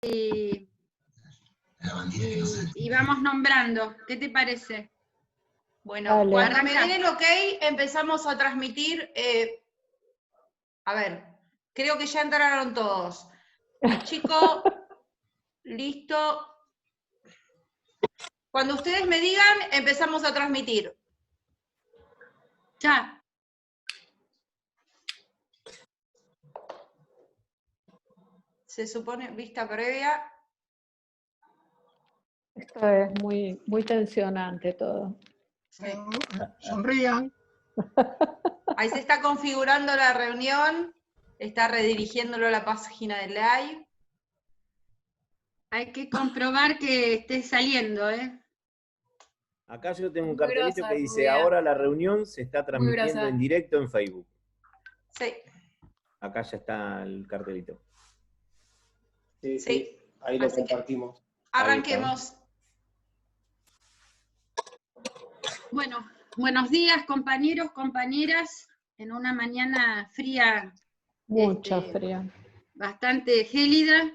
y vamos nombrando. ¿Qué te parece? Bueno, Dale. cuando me den el ok, empezamos a transmitir. A ver, creo que ya entraron todos. Chico, listo. Cuando ustedes me digan, empezamos a transmitir. Ya. Se supone, vista previa. Esto es muy, muy tensionante todo. Sí. Sonrían. Ahí se está configurando la reunión. Está redirigiéndolo a la página de live. Hay que comprobar que esté saliendo, ¿eh? Acá yo tengo un Muy cartelito grosa, que dice, rubia. ahora la reunión se está transmitiendo grosa. en directo en Facebook. Sí. Acá ya está el cartelito. Sí, Sí. sí, ahí lo Así que compartimos. arranquemos. Bueno, buenos días, compañeros, compañeras. En una mañana fría, Mucha fría. bastante gélida,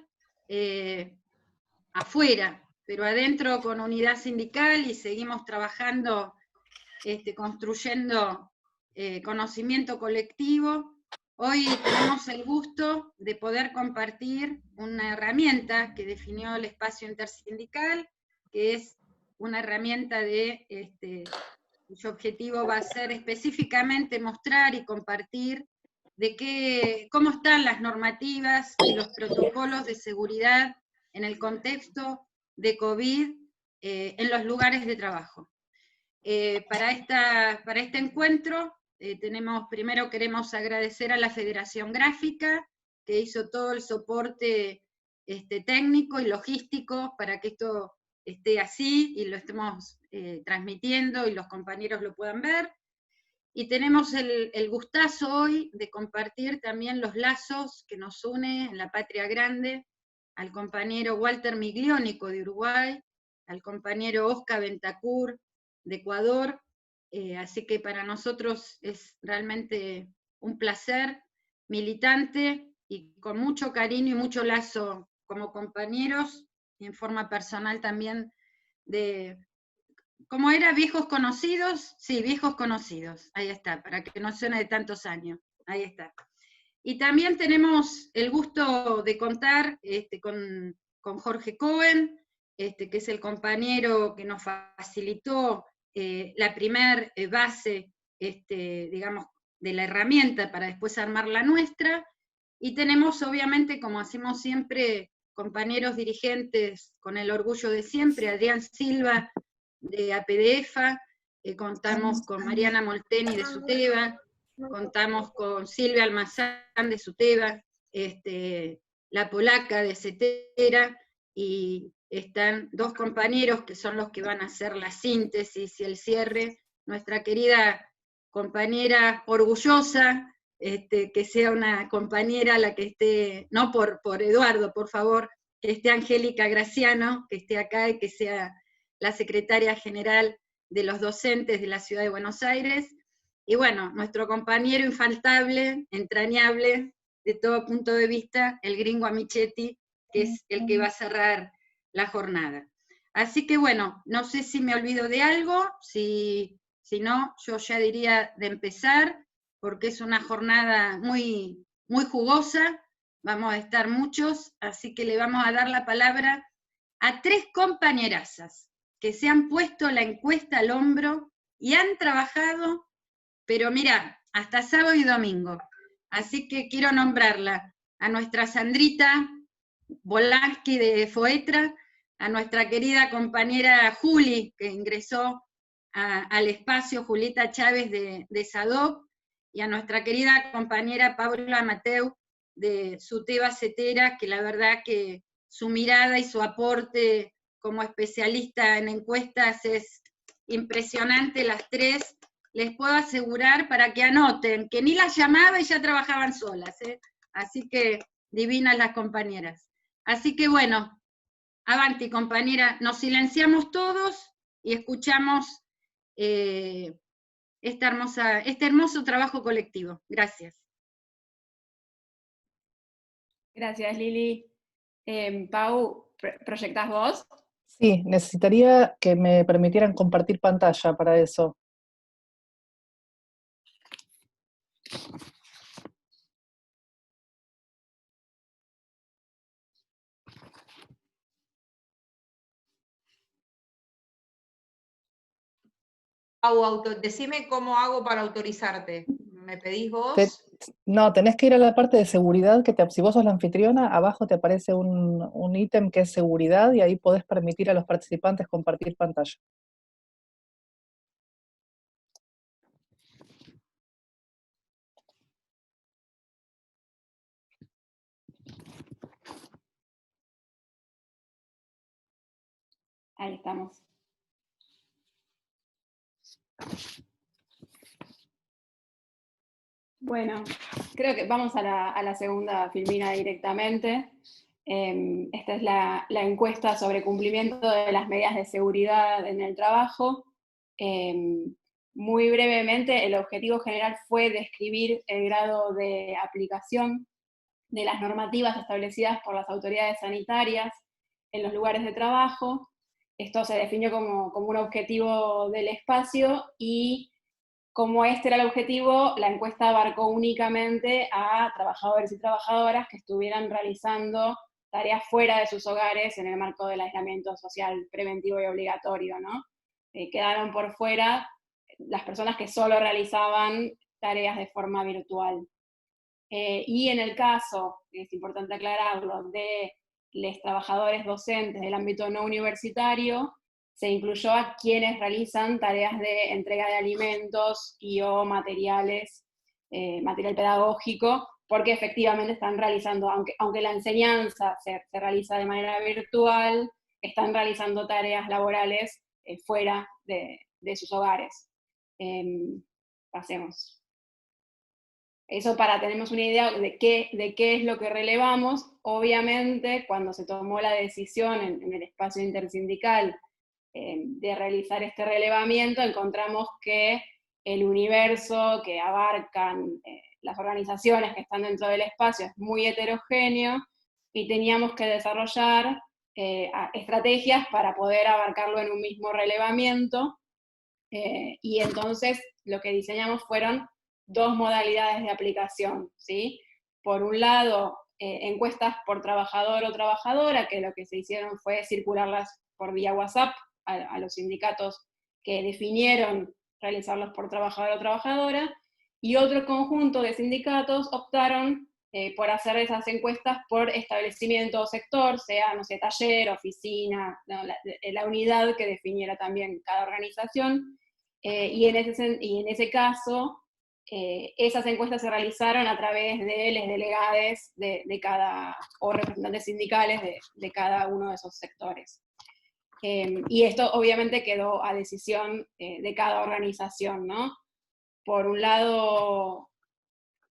afuera, pero adentro con unidad sindical y seguimos trabajando, construyendo conocimiento colectivo. Hoy tenemos el gusto de poder compartir una herramienta que definió el espacio intersindical, que es una herramienta cuyo objetivo va a ser específicamente mostrar y compartir cómo están las normativas y los protocolos de seguridad en el contexto de COVID en los lugares de trabajo. Para este encuentro, primero queremos agradecer a la Federación Gráfica, que hizo todo el soporte técnico y logístico para que esto esté así y lo estemos transmitiendo y los compañeros lo puedan ver. Y tenemos el gustazo hoy de compartir también los lazos que nos une en la patria grande, al compañero Walter Migliónico de Uruguay, al compañero Oscar Bentacur de Ecuador, así que para nosotros es realmente un placer, militante y con mucho cariño y mucho lazo como compañeros, y en forma personal también ¿cómo era? ¿Viejos conocidos? Sí, viejos conocidos, ahí está, para que no suene de tantos años, ahí está. Y también tenemos el gusto de contar con Jorge Cohen, que es el compañero que nos facilitó la primer base, digamos, de la herramienta para después armar la nuestra, y tenemos obviamente, como hacemos siempre, compañeros dirigentes con el orgullo de siempre, Adrián Silva de APDEFA, contamos con Mariana Molteni de SUTEBA, contamos con Silvia Almazán de SUTEBA, la polaca de CETERA, y están dos compañeros que son los que van a hacer la síntesis y el cierre, nuestra querida compañera orgullosa, que sea una compañera la que esté, no por Eduardo, por favor, que esté Angélica Graciano, que esté acá y que sea la secretaria general de los docentes de la Ciudad de Buenos Aires, y bueno, nuestro compañero infaltable, entrañable, de todo punto de vista, el gringo Amichetti, que es el que va a cerrar la jornada. Así que bueno, no sé si me olvido de algo, si no, yo ya diría de empezar, porque es una jornada muy, muy jugosa, vamos a estar muchos, así que le vamos a dar la palabra a tres compañerazas que se han puesto la encuesta al hombro y han trabajado, pero mira, hasta sábado y domingo. Así que quiero nombrarla a nuestra Sandrita Volansky de FOETRA, a nuestra querida compañera Juli, que ingresó al espacio, Julita Chávez de SADOC, y a nuestra querida compañera Paula Mateu de SUTEBA CETERA, que la verdad que su mirada y su aporte como especialista en encuestas es impresionante, las tres. Les puedo asegurar para que anoten, que ni las llamaba y ya trabajaban solas, ¿eh? Así que divinas las compañeras. Así que bueno, avanti compañera, nos silenciamos todos y escuchamos este hermoso trabajo colectivo. Gracias. Gracias, Lili. Pau, ¿proyectás vos? Sí, necesitaría que me permitieran compartir pantalla para eso. Decime cómo hago para autorizarte. ¿Me pedís vos? No, tenés que ir a la parte de seguridad, si vos sos la anfitriona, abajo te aparece un ítem que es seguridad y ahí podés permitir a los participantes compartir pantalla. Ahí estamos. Bueno, creo que vamos a la segunda filmina directamente. Esta es la encuesta sobre cumplimiento de las medidas de seguridad en el trabajo. Muy brevemente, el objetivo general fue describir el grado de aplicación de las normativas establecidas por las autoridades sanitarias en los lugares de trabajo. Esto se definió como un objetivo del espacio y como este era el objetivo, la encuesta abarcó únicamente a trabajadores y trabajadoras que estuvieran realizando tareas fuera de sus hogares en el marco del aislamiento social preventivo y obligatorio, ¿no? Quedaron por fuera las personas que solo realizaban tareas de forma virtual. Y en el caso, es importante aclararlo, de los trabajadores docentes del ámbito no universitario, se incluyó a quienes realizan tareas de entrega de alimentos y o materiales, material pedagógico, porque efectivamente están realizando, aunque la enseñanza se realiza de manera virtual, están realizando tareas laborales fuera de sus hogares. Pasemos. Eso para tener una idea de qué es lo que relevamos. Obviamente, cuando se tomó la decisión en el espacio intersindical de realizar este relevamiento, encontramos que el universo que abarcan las organizaciones que están dentro del espacio es muy heterogéneo y teníamos que desarrollar estrategias para poder abarcarlo en un mismo relevamiento. Y entonces lo que diseñamos fueron dos modalidades de aplicación, ¿sí? Por un lado, encuestas por trabajador o trabajadora, que lo que se hicieron fue circularlas por vía WhatsApp a los sindicatos que definieron realizarlos por trabajador o trabajadora, y otro conjunto de sindicatos optaron por hacer esas encuestas por establecimiento o sector, sea, no sé, taller, oficina, no, la unidad que definiera también cada organización, y en ese caso, esas encuestas se realizaron a través de los delegados de cada, o representantes sindicales de cada uno de esos sectores. Y esto obviamente quedó a decisión de cada organización, ¿no? Por un lado,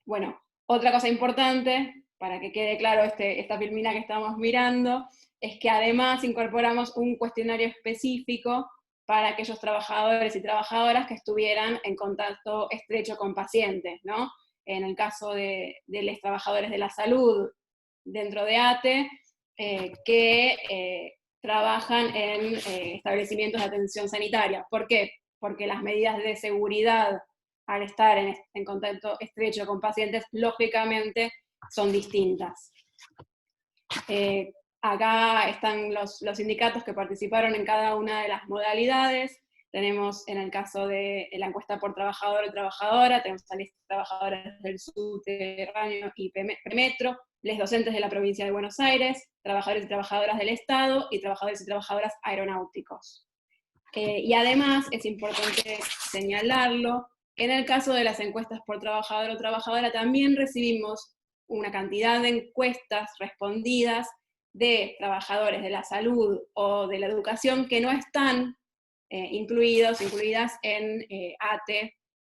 bueno, otra cosa importante, para que quede claro esta filmina que estamos mirando, es que además incorporamos un cuestionario específico para aquellos trabajadores y trabajadoras que estuvieran en contacto estrecho con pacientes, ¿no? En el caso de los trabajadores de la salud dentro de ATE, que trabajan en establecimientos de atención sanitaria. ¿Por qué? Porque las medidas de seguridad al estar en contacto estrecho con pacientes, lógicamente son distintas. Acá están los sindicatos que participaron en cada una de las modalidades. Tenemos en el caso de la encuesta por trabajador o trabajadora, tenemos a los trabajadores del subterráneo y premetro, los docentes de la provincia de Buenos Aires, trabajadores y trabajadoras del Estado y trabajadores y trabajadoras aeronáuticos. Y además es importante señalarlo, en el caso de las encuestas por trabajador o trabajadora también recibimos una cantidad de encuestas respondidas de trabajadores de la salud o de la educación que no están incluidas en ATE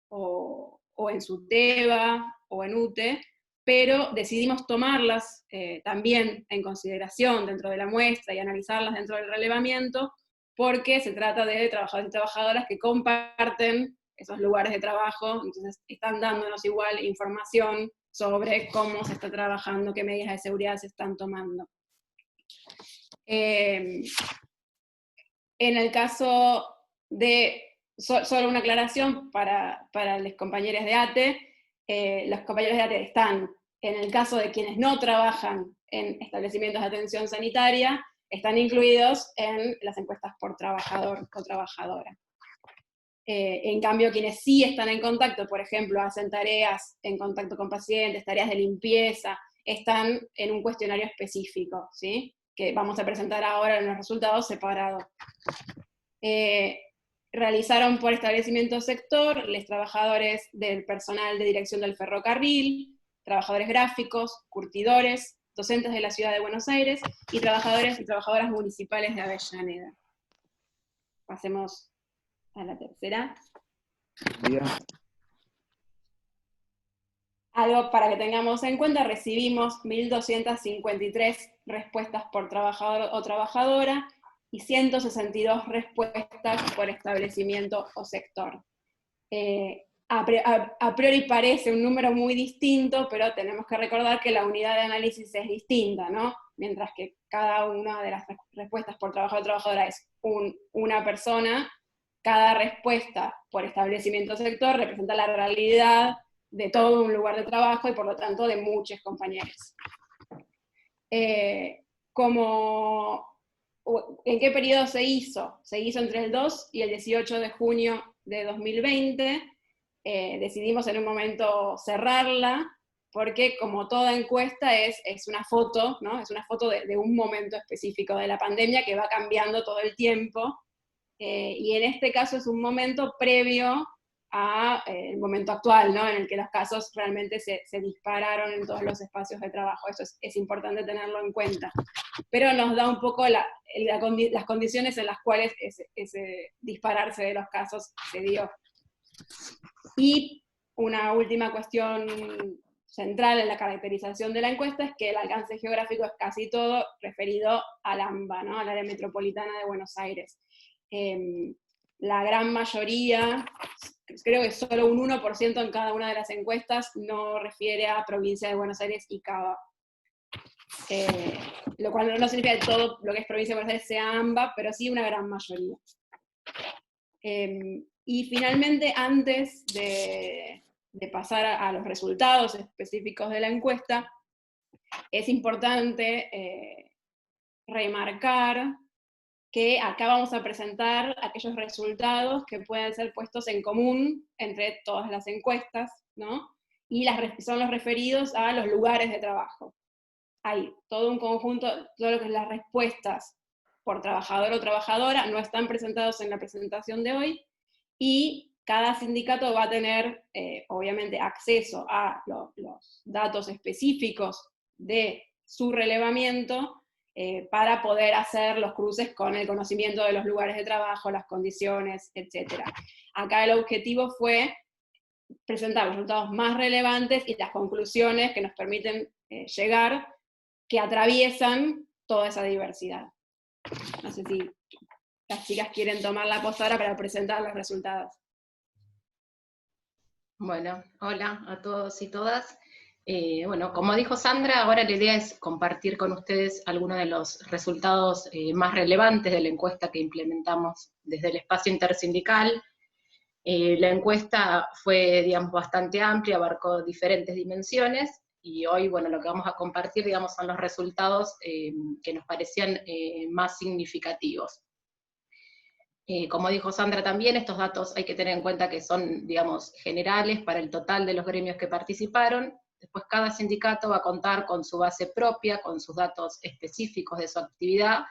o en SUTEBA o en UTE, pero decidimos tomarlas también en consideración dentro de la muestra y analizarlas dentro del relevamiento, porque se trata de trabajadores y trabajadoras que comparten esos lugares de trabajo, entonces están dándonos igual información sobre cómo se está trabajando, qué medidas de seguridad se están tomando. En el caso de, solo una aclaración para los compañeros de ATE, los compañeros de ATE están, en el caso de quienes no trabajan en establecimientos de atención sanitaria, están incluidos en las encuestas por trabajador o trabajadora. En cambio, quienes sí están en contacto, por ejemplo, hacen tareas en contacto con pacientes, tareas de limpieza, están en un cuestionario específico, ¿sí? Que vamos a presentar ahora en los resultados separados. Realizaron por establecimiento sector los trabajadores del personal de dirección del ferrocarril, trabajadores gráficos, curtidores, docentes de la Ciudad de Buenos Aires y trabajadores y trabajadoras municipales de Avellaneda. Pasemos a la tercera. Bien. Algo para que tengamos en cuenta, recibimos 1.253 respuestas por trabajador o trabajadora y 162 respuestas por establecimiento o sector. A priori parece un número muy distinto, pero tenemos que recordar que la unidad de análisis es distinta, ¿no? Mientras que cada una de las respuestas por trabajador o trabajadora es una persona, cada respuesta por establecimiento o sector representa la realidad de todo un lugar de trabajo y por lo tanto de muchos compañeros. ¿En qué periodo se hizo? Se hizo entre el 2 y el 18 de junio de 2020. Decidimos en un momento cerrarla, porque como toda encuesta es una foto, ¿no? Es una foto de un momento específico de la pandemia que va cambiando todo el tiempo, y en este caso es un momento previo al momento actual, ¿no? En el que los casos realmente se dispararon en todos los espacios de trabajo. Eso es importante tenerlo en cuenta. Pero nos da un poco las condiciones en las cuales ese dispararse de los casos se dio. Y una última cuestión central en la caracterización de la encuesta es que el alcance geográfico es casi todo referido al AMBA, ¿no? Al área metropolitana de Buenos Aires. La gran mayoría, creo que solo un 1% en cada una de las encuestas no refiere a provincia de Buenos Aires y Cava. Lo cual no significa que todo lo que es provincia de Buenos Aires sea AMBA, pero sí una gran mayoría. Y finalmente, antes de pasar a los resultados específicos de la encuesta, es importante remarcar que acá vamos a presentar aquellos resultados que pueden ser puestos en común entre todas las encuestas, ¿no? Y son los referidos a los lugares de trabajo. Hay todo un conjunto, todo lo que es las respuestas por trabajador o trabajadora, no están presentados en la presentación de hoy, y cada sindicato va a tener, obviamente, acceso a los datos específicos de su relevamiento, para poder hacer los cruces con el conocimiento de los lugares de trabajo, las condiciones, etc. Acá el objetivo fue presentar los resultados más relevantes y las conclusiones que nos permiten llegar, que atraviesan toda esa diversidad. No sé si las chicas quieren tomar la posta ahora para presentar los resultados. Bueno, hola a todos y todas. Bueno, como dijo Sandra, ahora la idea es compartir con ustedes algunos de los resultados más relevantes de la encuesta que implementamos desde el espacio intersindical. La encuesta fue, digamos, bastante amplia, abarcó diferentes dimensiones, y hoy, bueno, lo que vamos a compartir, digamos, son los resultados que nos parecían más significativos. Como dijo Sandra también, estos datos hay que tener en cuenta que son, digamos, generales para el total de los gremios que participaron. Después cada sindicato va a contar con su base propia, con sus datos específicos de su actividad,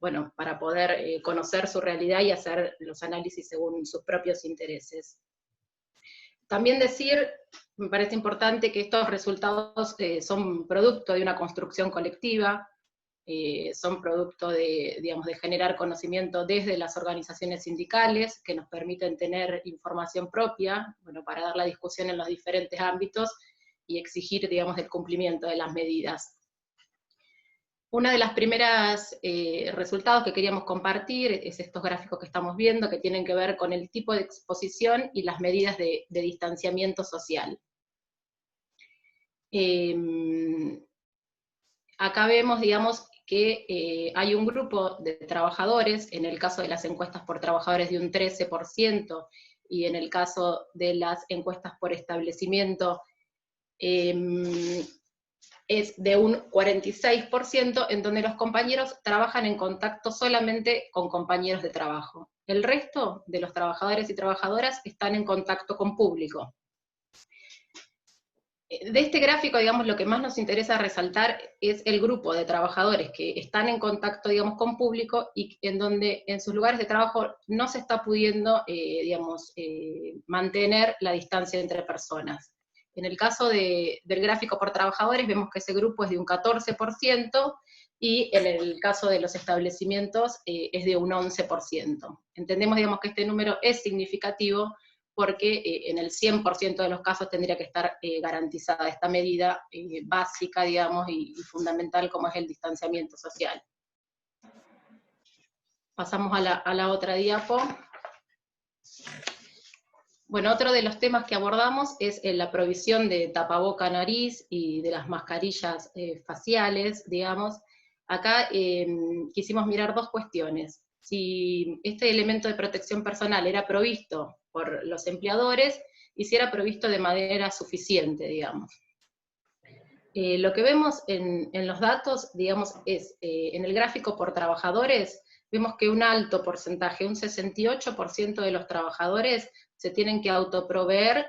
bueno, para poder conocer su realidad y hacer los análisis según sus propios intereses. También decir, me parece importante que estos resultados son producto de una construcción colectiva, son producto de, digamos, de generar conocimiento desde las organizaciones sindicales, que nos permiten tener información propia, bueno, para dar la discusión en los diferentes ámbitos, y exigir, digamos, el cumplimiento de las medidas. Una de las primeras resultados que queríamos compartir es estos gráficos que estamos viendo, que tienen que ver con el tipo de exposición y las medidas de distanciamiento social. Acá vemos, digamos, que hay un grupo de trabajadores, en el caso de las encuestas por trabajadores de un 13%, y en el caso de las encuestas por establecimiento es de un 46%, en donde los compañeros trabajan en contacto solamente con compañeros de trabajo. El resto de los trabajadores y trabajadoras están en contacto con público. De este gráfico, digamos, lo que más nos interesa resaltar es el grupo de trabajadores que están en contacto, digamos, con público, y en donde en sus lugares de trabajo no se está pudiendo, digamos, mantener la distancia entre personas. En el caso del gráfico por trabajadores, vemos que ese grupo es de un 14%, y en el caso de los establecimientos es de un 11%. Entendemos, digamos, que este número es significativo, porque en el 100% de los casos tendría que estar garantizada esta medida básica, digamos, y fundamental, como es el distanciamiento social. Pasamos a la otra diapo. Bueno, otro de los temas que abordamos es la provisión de tapaboca nariz y de las mascarillas faciales, digamos. Acá quisimos mirar dos cuestiones. Si este elemento de protección personal era provisto por los empleadores, y si era provisto de manera suficiente, digamos. Lo que vemos en los datos, digamos, es, en el gráfico por trabajadores, vemos que un alto porcentaje, un 68% de los trabajadores se tienen que autoproveer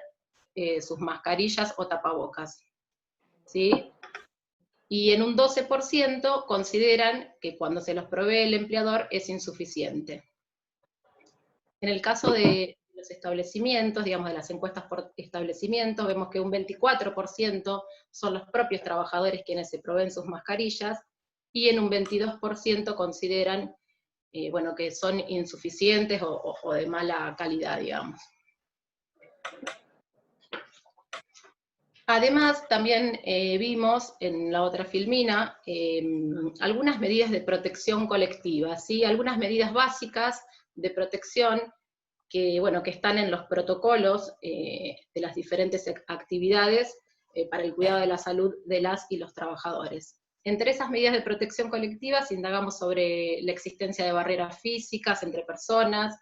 sus mascarillas o tapabocas, ¿sí? Y en un 12% consideran que cuando se los provee el empleador es insuficiente. En el caso de los establecimientos, digamos, de las encuestas por establecimientos, vemos que un 24% son los propios trabajadores quienes se proveen sus mascarillas, y en un 22% consideran bueno, que son insuficientes o de mala calidad, digamos. Además, también vimos en la otra filmina algunas medidas de protección colectiva, ¿sí? Algunas medidas básicas de protección que, bueno, que están en los protocolos de las diferentes actividades para el cuidado de la salud de las y los trabajadores. Entre esas medidas de protección colectiva indagamos sobre la existencia de barreras físicas entre personas,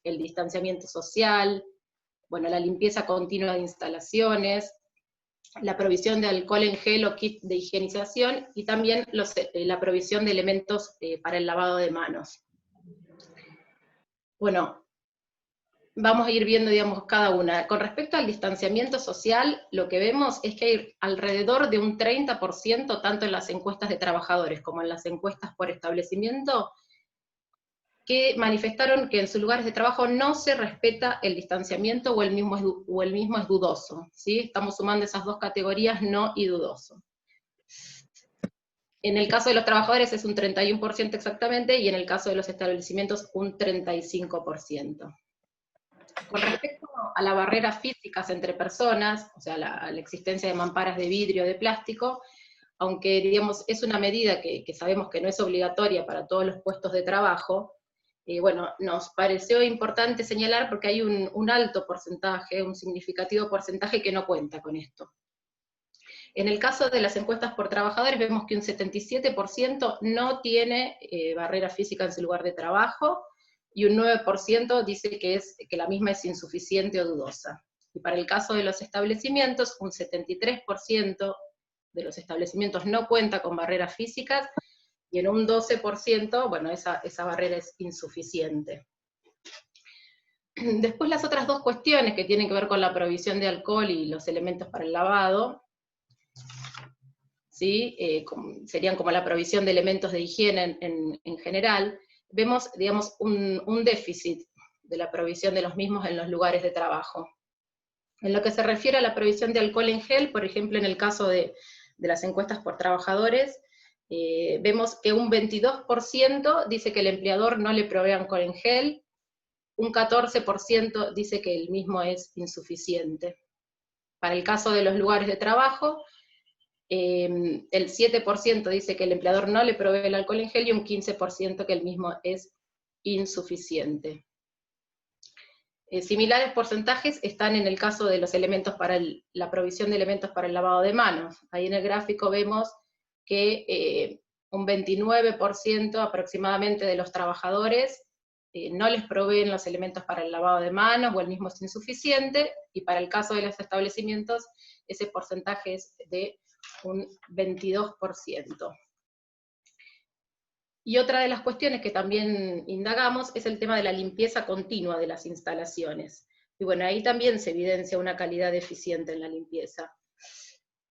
el distanciamiento social, bueno, la limpieza continua de instalaciones, la provisión de alcohol en gel o kit de higienización, y también la provisión de elementos para el lavado de manos. Bueno, vamos a ir viendo, digamos, cada una. Con respecto al distanciamiento social, lo que vemos es que hay alrededor de un 30%, tanto en las encuestas de trabajadores como en las encuestas por establecimiento, que manifestaron que en sus lugares de trabajo no se respeta el distanciamiento o el mismo es dudoso, ¿sí? Estamos sumando esas dos categorías, no y dudoso. En el caso de los trabajadores es un 31% exactamente, y en el caso de los establecimientos un 35%. Con respecto a las barreras físicas entre personas, o sea, la existencia de mamparas de vidrio o de plástico, aunque, digamos, es una medida que sabemos que no es obligatoria para todos los puestos de trabajo, bueno, nos pareció importante señalar porque hay un alto porcentaje, un significativo porcentaje que no cuenta con esto. En el caso de las encuestas por trabajadores vemos que un 77% no tiene barrera física en su lugar de trabajo, y un 9% dice que la misma es insuficiente o dudosa. Y para el caso de los establecimientos, un 73% de los establecimientos no cuenta con barreras físicas, y en un 12%, bueno, esa barrera es insuficiente. Después las otras dos cuestiones que tienen que ver con la provisión de alcohol y los elementos para el lavado, ¿sí? Serían como la provisión de elementos de higiene en general. Vemos, digamos, un déficit de la provisión de los mismos en los lugares de trabajo. En lo que se refiere a la provisión de alcohol en gel, por ejemplo, en el caso de las encuestas por trabajadores, vemos que un 22% dice que el empleador no le provee alcohol en gel, un 14% dice que el mismo es insuficiente. Para el caso de los lugares de trabajo, el 7% dice que el empleador no le provee el alcohol en gel, y un 15% que el mismo es insuficiente. Similares porcentajes están en el caso de los elementos para la provisión de elementos para el lavado de manos. Ahí en el gráfico vemos que un 29% aproximadamente de los trabajadores no les proveen los elementos para el lavado de manos, o el mismo es insuficiente, y para el caso de los establecimientos, ese porcentaje es de un 22%. Y otra de las cuestiones que también indagamos es el tema de la limpieza continua de las instalaciones. Y bueno, ahí también se evidencia una calidad deficiente en la limpieza.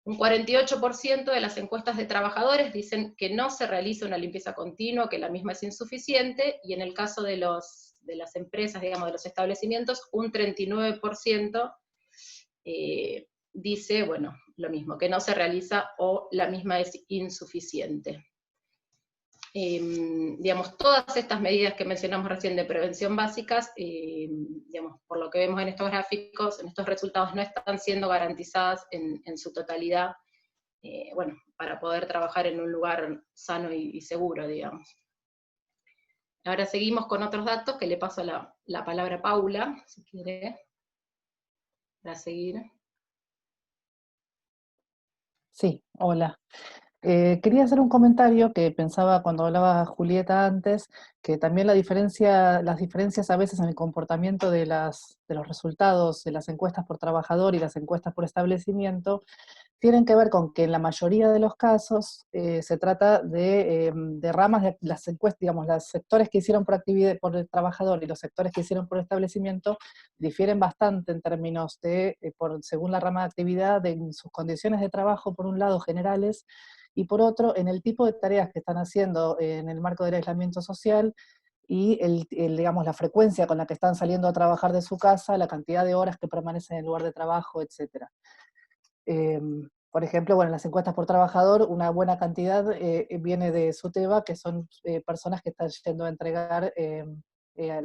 Un 48% de las encuestas de trabajadores dicen que no se realiza una limpieza continua, que la misma es insuficiente, y en el caso de las empresas, digamos, de los establecimientos, un 39% dice, bueno, lo mismo, que no se realiza o la misma es insuficiente. Digamos, todas estas medidas que mencionamos recién de prevención básicas, digamos, por lo que vemos en estos gráficos, en estos resultados, no están siendo garantizadas en su totalidad, bueno, para poder trabajar en un lugar sano y seguro, digamos. Ahora seguimos con otros datos, que le paso la palabra a Paula, si quiere, para seguir. Sí, hola. Quería hacer un comentario que pensaba cuando hablaba Julieta antes, que también las diferencias a veces en el comportamiento de los resultados de las encuestas por trabajador y las encuestas por establecimiento tienen que ver con que en la mayoría de los casos se trata de ramas de las encuestas, digamos, los sectores que hicieron por actividad por el trabajador y los sectores que hicieron por establecimiento difieren bastante en términos de, según la rama de actividad, en sus condiciones de trabajo, por un lado, generales, y por otro, en el tipo de tareas que están haciendo en el marco del aislamiento social, y digamos, la frecuencia con la que están saliendo a trabajar de su casa, la cantidad de horas que permanecen en el lugar de trabajo, etc. Por ejemplo, bueno, en las encuestas por trabajador, una buena cantidad viene de SUTEBA, que son personas que están yendo a entregar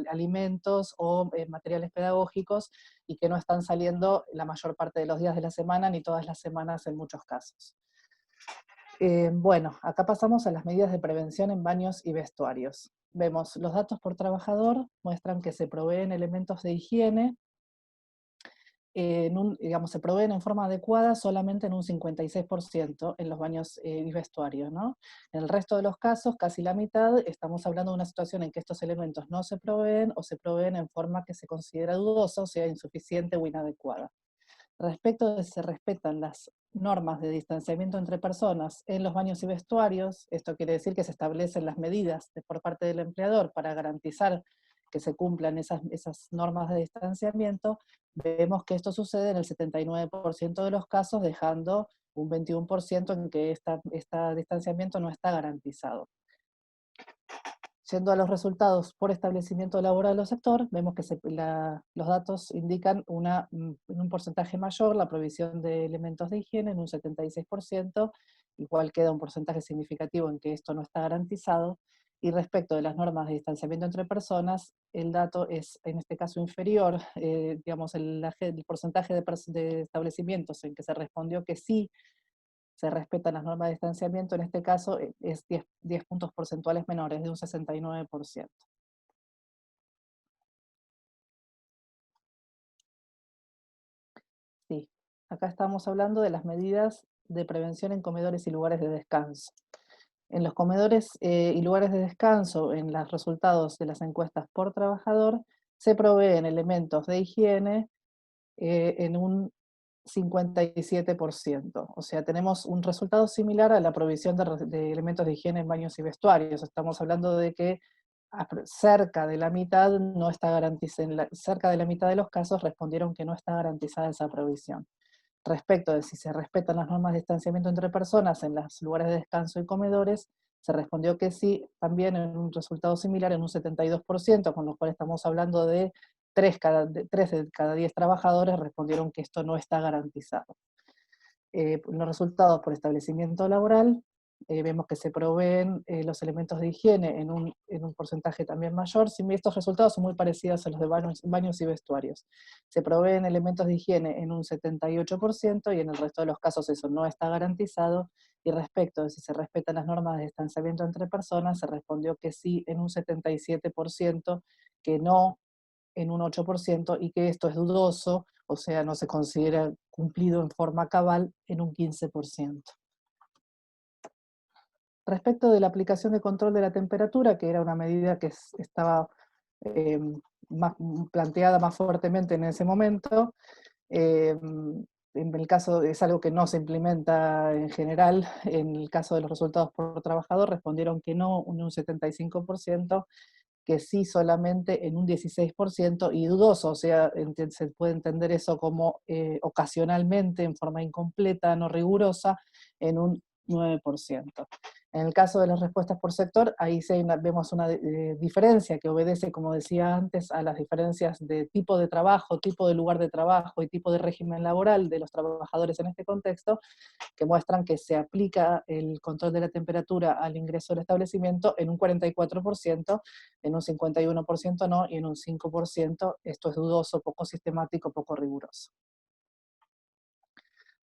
alimentos o materiales pedagógicos, y que no están saliendo la mayor parte de los días de la semana, ni todas las semanas en muchos casos. Bueno, acá pasamos a las medidas de prevención en baños y vestuarios. Vemos, los datos por trabajador muestran que se proveen elementos de higiene, digamos, se proveen en forma adecuada solamente en un 56% en los baños y vestuarios, ¿no? En el resto de los casos, casi la mitad, estamos hablando de una situación en que estos elementos no se proveen, o se proveen en forma que se considera dudosa, o sea, insuficiente o inadecuada. Respecto de si se respetan las normas de distanciamiento entre personas en los baños y vestuarios, esto quiere decir que se establecen las medidas por parte del empleador para garantizar que se cumplan esas normas de distanciamiento. Vemos que esto sucede en el 79% de los casos, dejando un 21% en que este distanciamiento no está garantizado. Yendo a los resultados por establecimiento laboral o sector, vemos que los datos indican en un porcentaje mayor la provisión de elementos de higiene, en un 76%, igual queda un porcentaje significativo en que esto no está garantizado, y respecto de las normas de distanciamiento entre personas, el dato es en este caso inferior, digamos, el porcentaje de establecimientos en que se respondió que sí se respetan las normas de distanciamiento, en este caso es 10 puntos porcentuales menores, de un 69%. Sí, acá estamos hablando de las medidas de prevención en comedores y lugares de descanso. En los comedores y lugares de descanso, en los resultados de las encuestas por trabajador, se proveen elementos de higiene en un 57%. O sea, tenemos un resultado similar a la provisión de elementos de higiene en baños y vestuarios. Estamos hablando de que cerca de la mitad no está garantizada, cerca de la mitad de los casos respondieron que no está garantizada esa provisión. Respecto de si se respetan las normas de distanciamiento entre personas en los lugares de descanso y comedores, se respondió que sí, también en un resultado similar, en un 72%, con lo cual estamos hablando de 3 de cada 10 trabajadores respondieron que esto no está garantizado. Los resultados por establecimiento laboral, vemos que se proveen los elementos de higiene en un porcentaje también mayor. Estos resultados son muy parecidos a los de baños y vestuarios. Se proveen elementos de higiene en un 78%, y en el resto de los casos eso no está garantizado. Y respecto de si se respetan las normas de distanciamiento entre personas, se respondió que sí en un 77%, que no en un 8%, y que esto es dudoso, o sea, no se considera cumplido en forma cabal, en un 15%. Respecto de la aplicación de control de la temperatura, que era una medida que estaba planteada más fuertemente en ese momento, en el caso, es algo que no se implementa en general, en el caso de los resultados por trabajador respondieron que no en un 75%, que sí solamente en un 16%, y dudoso, o sea, se puede entender eso como ocasionalmente, en forma incompleta, no rigurosa, en un 9%. En el caso de las respuestas por sector, ahí sí vemos una diferencia que obedece, como decía antes, a las diferencias de tipo de trabajo, tipo de lugar de trabajo y tipo de régimen laboral de los trabajadores en este contexto, que muestran que se aplica el control de la temperatura al ingreso del establecimiento en un 44%, en un 51% no, y en un 5% esto es dudoso, poco sistemático, poco riguroso.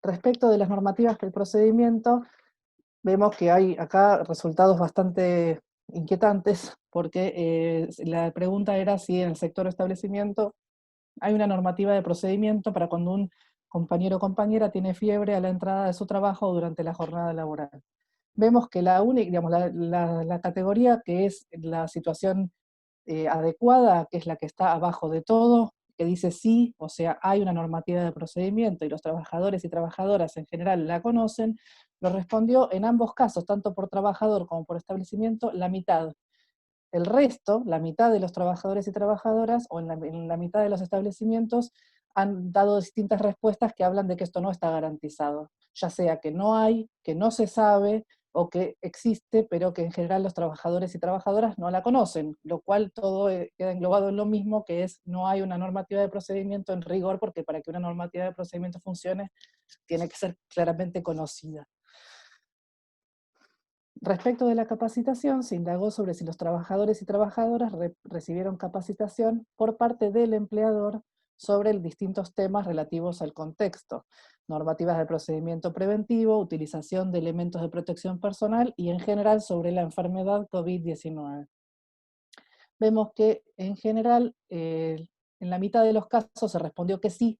Respecto de las normativas del procedimiento, vemos que hay acá resultados bastante inquietantes, porque la pregunta era si en el sector establecimiento hay una normativa de procedimiento para cuando un compañero o compañera tiene fiebre a la entrada de su trabajo o durante la jornada laboral. Vemos que la única, digamos, la categoría que es la situación adecuada, que es la que está abajo de todo, que dice sí, o sea, hay una normativa de procedimiento y los trabajadores y trabajadoras en general la conocen, lo respondió en ambos casos, tanto por trabajador como por establecimiento, la mitad. El resto, la mitad de los trabajadores y trabajadoras, o en la mitad de los establecimientos, han dado distintas respuestas que hablan de que esto no está garantizado, ya sea que no hay, que no se sabe, o que existe, pero que en general los trabajadores y trabajadoras no la conocen, lo cual todo queda englobado en lo mismo, que es no hay una normativa de procedimiento en rigor, porque para que una normativa de procedimiento funcione, tiene que ser claramente conocida. Respecto de la capacitación, se indagó sobre si los trabajadores y trabajadoras recibieron capacitación por parte del empleador sobre distintos temas relativos al contexto, normativas de procedimiento preventivo, utilización de elementos de protección personal y en general sobre la enfermedad COVID-19. Vemos que en general, en la mitad de los casos se respondió que sí,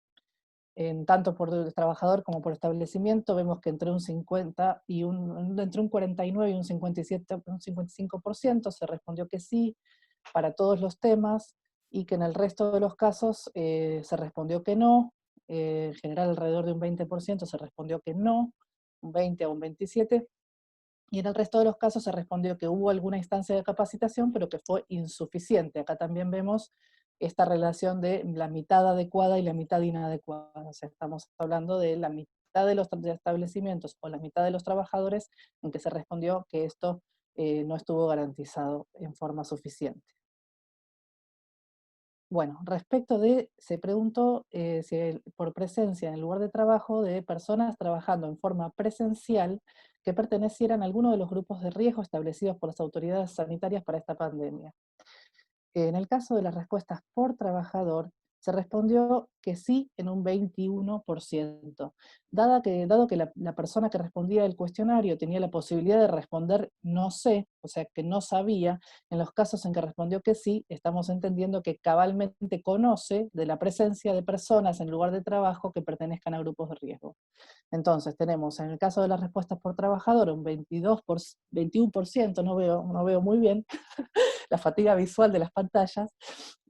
tanto por el trabajador como por establecimiento. Vemos que entre un 49 y un 57, un 55% se respondió que sí para todos los temas, y que en el resto de los casos se respondió que no, en general alrededor de un 20% se respondió que no, un 20 a un 27%, y en el resto de los casos se respondió que hubo alguna instancia de capacitación, pero que fue insuficiente. Acá también vemos esta relación de la mitad adecuada y la mitad inadecuada. O sea, estamos hablando de la mitad de los establecimientos o la mitad de los trabajadores en que se respondió que esto no estuvo garantizado en forma suficiente. Bueno, respecto de, se preguntó si por presencia en el lugar de trabajo de personas trabajando en forma presencial que pertenecieran a alguno de los grupos de riesgo establecidos por las autoridades sanitarias para esta pandemia. En el caso de las respuestas por trabajador, se respondió que sí en un 21%. Dado que la persona que respondía el cuestionario tenía la posibilidad de responder no sé, o sea que no sabía, en los casos en que respondió que sí, estamos entendiendo que cabalmente conoce de la presencia de personas en lugar de trabajo que pertenezcan a grupos de riesgo. Entonces tenemos, en el caso de las respuestas por trabajador, un 21%, no veo muy bien, la fatiga visual de las pantallas,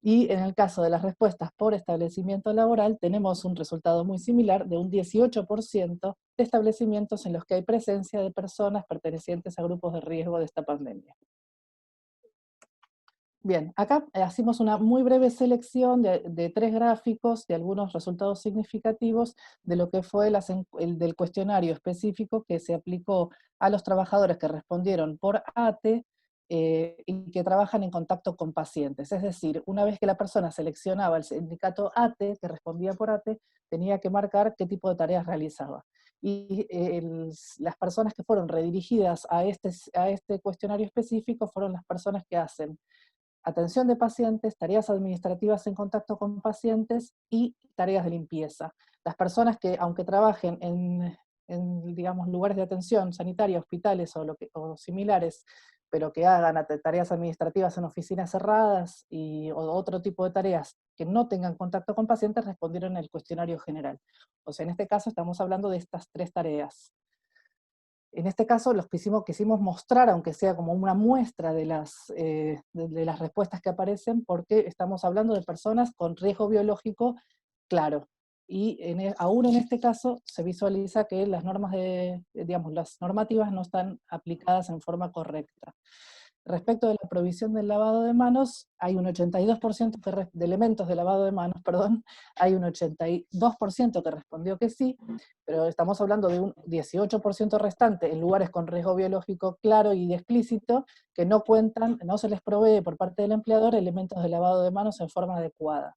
y en el caso de las respuestas por establecimiento laboral tenemos un resultado muy similar de un 18% de establecimientos en los que hay presencia de personas pertenecientes a grupos de riesgo de esta pandemia. Bien, acá hacemos una muy breve selección de 3 gráficos de algunos resultados significativos de lo que fue del cuestionario específico que se aplicó a los trabajadores que respondieron por ATE y que trabajan en contacto con pacientes. Es decir, una vez que la persona seleccionaba el sindicato ATE, que respondía por ATE, tenía que marcar qué tipo de tareas realizaba. Y las personas que fueron redirigidas a este cuestionario específico fueron las personas que hacen atención de pacientes, tareas administrativas en contacto con pacientes y tareas de limpieza. Las personas que, aunque trabajen en digamos, lugares de atención sanitaria, hospitales o similares, pero que hagan tareas administrativas en oficinas cerradas o otro tipo de tareas que no tengan contacto con pacientes, respondieron el cuestionario general. O sea, en este caso estamos hablando de estas 3 tareas. En este caso quisimos mostrar, aunque sea como una muestra de las respuestas que aparecen, porque estamos hablando de personas con riesgo biológico claro. Y aún en este caso se visualiza que las las normativas no están aplicadas en forma correcta. Respecto de la provisión del lavado de manos, hay un 82% de elementos de lavado de manos, perdón, hay un 82% que respondió que sí, pero estamos hablando de un 18% restante en lugares con riesgo biológico claro y explícito, que no se les provee por parte del empleador elementos de lavado de manos en forma adecuada.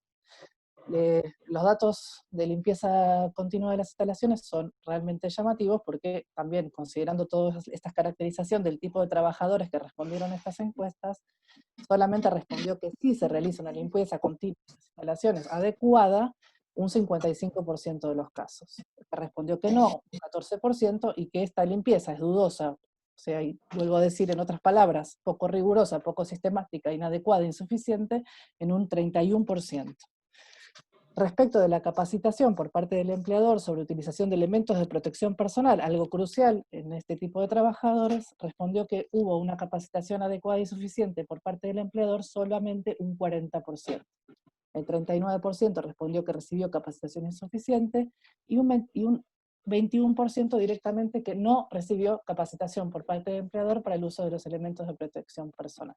Los datos de limpieza continua de las instalaciones son realmente llamativos porque también considerando toda esta caracterización del tipo de trabajadores que respondieron a estas encuestas, solamente respondió que sí se realiza una limpieza continua de las instalaciones adecuada un 55% de los casos. Que respondió que no, un 14%, y que esta limpieza es dudosa, o sea, y vuelvo a decir en otras palabras, poco rigurosa, poco sistemática, inadecuada, insuficiente, en un 31%. Respecto de la capacitación por parte del empleador sobre utilización de elementos de protección personal, algo crucial en este tipo de trabajadores, respondió que hubo una capacitación adecuada y suficiente por parte del empleador solamente un 40%. El 39% respondió que recibió capacitación insuficiente y un 21% directamente que no recibió capacitación por parte del empleador para el uso de los elementos de protección personal.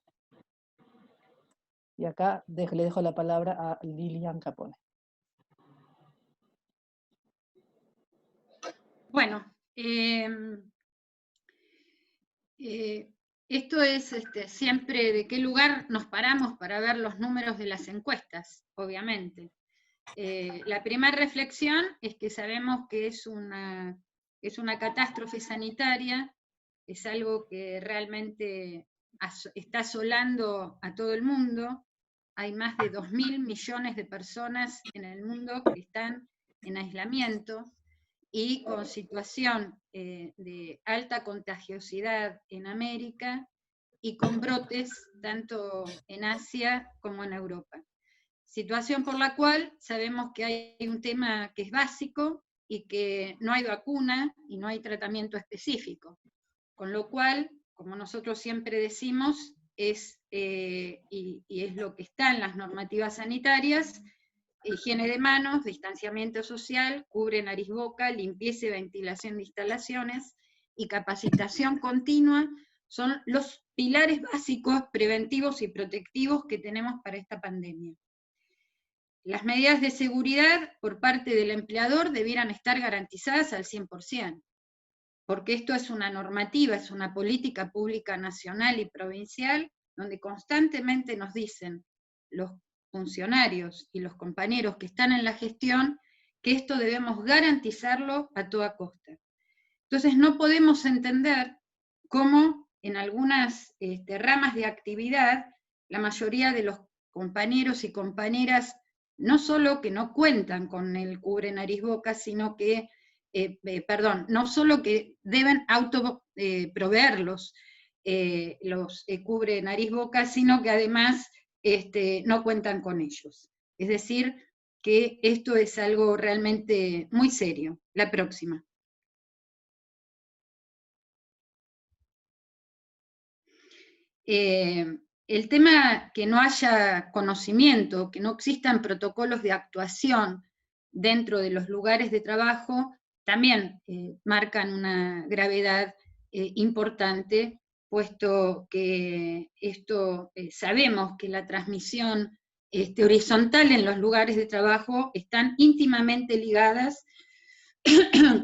Y acá le dejo la palabra a Lilian Capone. Bueno, esto es siempre de qué lugar nos paramos para ver los números de las encuestas, obviamente. La primera reflexión es que sabemos que es una catástrofe sanitaria, es algo que realmente está asolando a todo el mundo. Hay más de 2.000 millones de personas en el mundo que están en aislamiento, y con situación de alta contagiosidad en América y con brotes tanto en Asia como en Europa. Situación por la cual sabemos que hay un tema que es básico y que no hay vacuna y no hay tratamiento específico. Con lo cual, como nosotros siempre decimos, y es lo que está en las normativas sanitarias, higiene de manos, distanciamiento social, cubre nariz boca, limpieza y ventilación de instalaciones y capacitación continua son los pilares básicos preventivos y protectivos que tenemos para esta pandemia. Las medidas de seguridad por parte del empleador debieran estar garantizadas al 100%, porque esto es una normativa, es una política pública nacional y provincial, donde constantemente nos dicen los funcionarios y los compañeros que están en la gestión que esto debemos garantizarlo a toda costa. Entonces no podemos entender cómo en algunas ramas de actividad la mayoría de los compañeros y compañeras no solo que no cuentan con el cubre nariz boca, sino que no solo que deben proveerlos los cubre nariz boca, sino que además no cuentan con ellos. Es decir, que esto es algo realmente muy serio. La próxima. El tema que no haya conocimiento, que no existan protocolos de actuación dentro de los lugares de trabajo, también marcan una gravedad importante, puesto que esto sabemos que la transmisión horizontal en los lugares de trabajo están íntimamente ligadas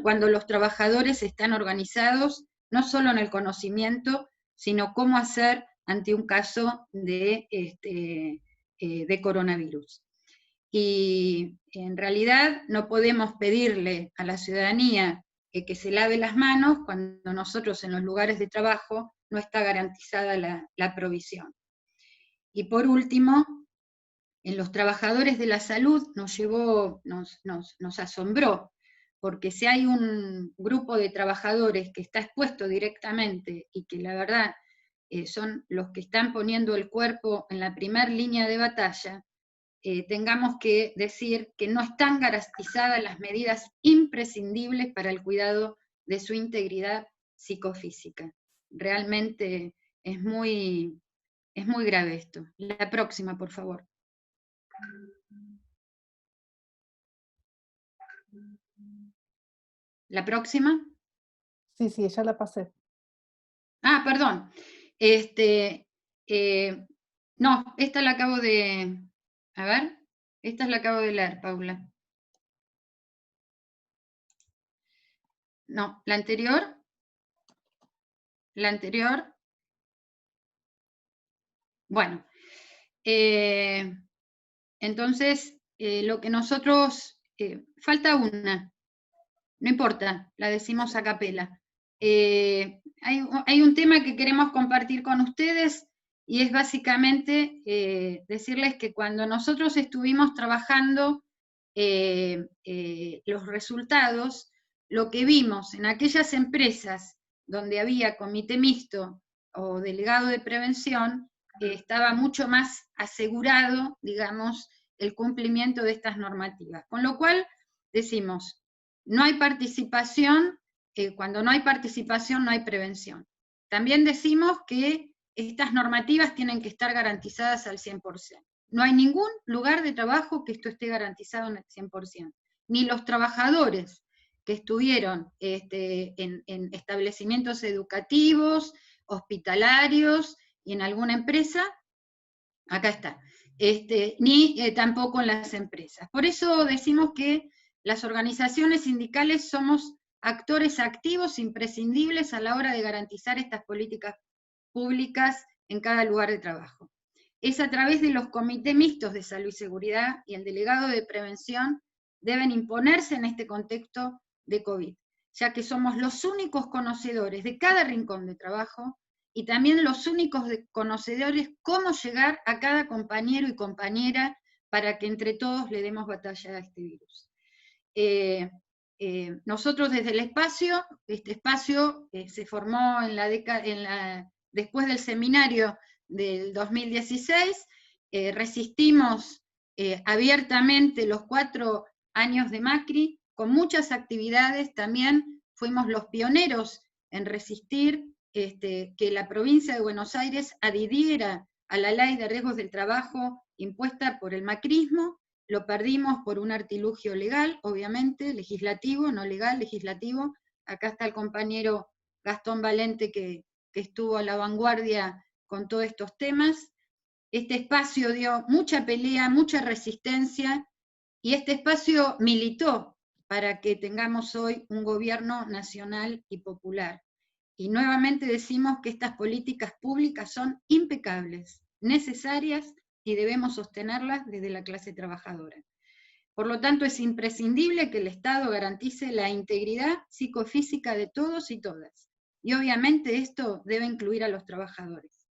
cuando los trabajadores están organizados, no solo en el conocimiento, sino cómo hacer ante un caso de coronavirus. Y en realidad no podemos pedirle a la ciudadanía que se lave las manos cuando nosotros en los lugares de trabajo no está garantizada la provisión. Y por último, en los trabajadores de la salud nos asombró, porque si hay un grupo de trabajadores que está expuesto directamente y que la verdad son los que están poniendo el cuerpo en la primera línea de batalla, tengamos que decir que no están garantizadas las medidas imprescindibles para el cuidado de su integridad psicofísica. Realmente es muy grave esto. La próxima, por favor. ¿La próxima? Sí, sí, ya la pasé. Ah, perdón. No, esta la acabo de... A ver, esta la acabo de leer, Paula. No, la anterior. La anterior. Bueno. Entonces, lo que nosotros... falta una. No importa, la decimos a capela. Hay un tema que queremos compartir con ustedes y es básicamente decirles que cuando nosotros estuvimos trabajando los resultados, lo que vimos en aquellas empresas donde había comité mixto o delegado de prevención, estaba mucho más asegurado, digamos, el cumplimiento de estas normativas. Con lo cual, decimos, no hay participación, cuando no hay participación no hay prevención. También decimos que estas normativas tienen que estar garantizadas al 100%. No hay ningún lugar de trabajo que esto esté garantizado en el 100%. Ni los trabajadores que estuvieron en establecimientos educativos, hospitalarios y en alguna empresa, acá está, ni tampoco en las empresas. Por eso decimos que las organizaciones sindicales somos actores activos imprescindibles a la hora de garantizar estas políticas públicas en cada lugar de trabajo. Es a través de los comités mixtos de salud y seguridad y el delegado de prevención deben imponerse en este contexto de COVID, ya que somos los únicos conocedores de cada rincón de trabajo y también los únicos conocedores cómo llegar a cada compañero y compañera para que entre todos le demos batalla a este virus. Nosotros desde el espacio, este espacio se formó después del seminario del 2016, resistimos abiertamente los 4 años de Macri, con muchas actividades, también fuimos los pioneros en resistir que la provincia de Buenos Aires adhiriera a la ley de riesgos del trabajo impuesta por el macrismo. Lo perdimos por un artilugio legal, obviamente, legislativo, no legal, legislativo. Acá está el compañero Gastón Valente que estuvo a la vanguardia con todos estos temas. Este espacio dio mucha pelea, mucha resistencia, y este espacio militó para que tengamos hoy un gobierno nacional y popular. Y nuevamente decimos que estas políticas públicas son impecables, necesarias, y debemos sostenerlas desde la clase trabajadora. Por lo tanto, es imprescindible que el Estado garantice la integridad psicofísica de todos y todas. Y obviamente esto debe incluir a los trabajadores.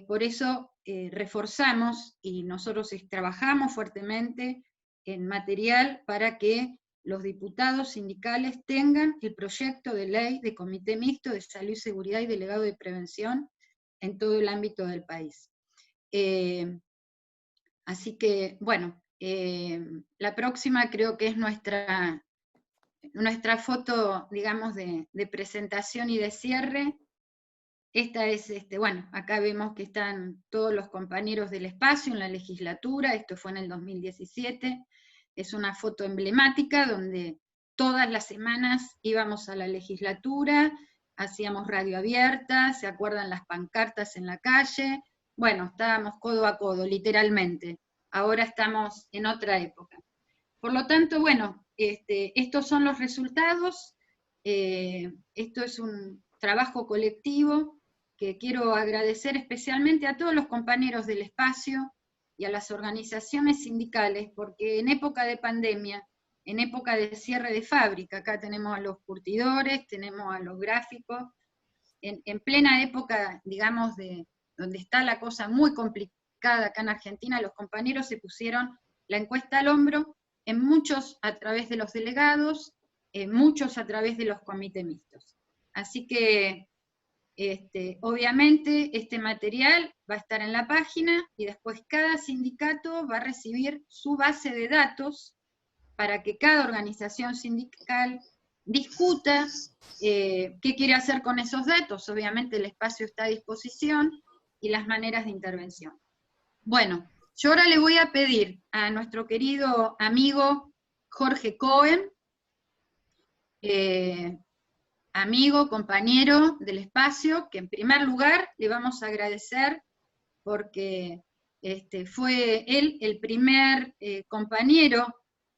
Por eso reforzamos y nosotros trabajamos fuertemente en material para que los diputados sindicales tengan el proyecto de ley de comité mixto de salud y seguridad y delegado de prevención en todo el ámbito del país. Así que, bueno, la próxima creo que es nuestra foto, digamos, de presentación y de cierre. Esta es, bueno, acá vemos que están todos los compañeros del espacio en la legislatura, esto fue en el 2017, es una foto emblemática donde todas las semanas íbamos a la legislatura, hacíamos radio abierta, ¿se acuerdan las pancartas en la calle? Bueno, estábamos codo a codo, literalmente. Ahora estamos en otra época. Por lo tanto, bueno, estos son los resultados. Esto es un trabajo colectivo que quiero agradecer especialmente a todos los compañeros del espacio y a las organizaciones sindicales, porque en época de pandemia, en época de cierre de fábrica, acá tenemos a los curtidores, tenemos a los gráficos, en plena época, digamos, donde está la cosa muy complicada acá en Argentina, los compañeros se pusieron la encuesta al hombro, en muchos a través de los delegados, muchos a través de los comités mixtos. Así que, obviamente, este material va a estar en la página, y después cada sindicato va a recibir su base de datos, para que cada organización sindical discuta qué quiere hacer con esos datos. Obviamente el espacio está a disposición y las maneras de intervención. Bueno, yo ahora le voy a pedir a nuestro querido amigo Jorge Cohen, amigo, compañero del espacio, que en primer lugar le vamos a agradecer porque fue él el primer compañero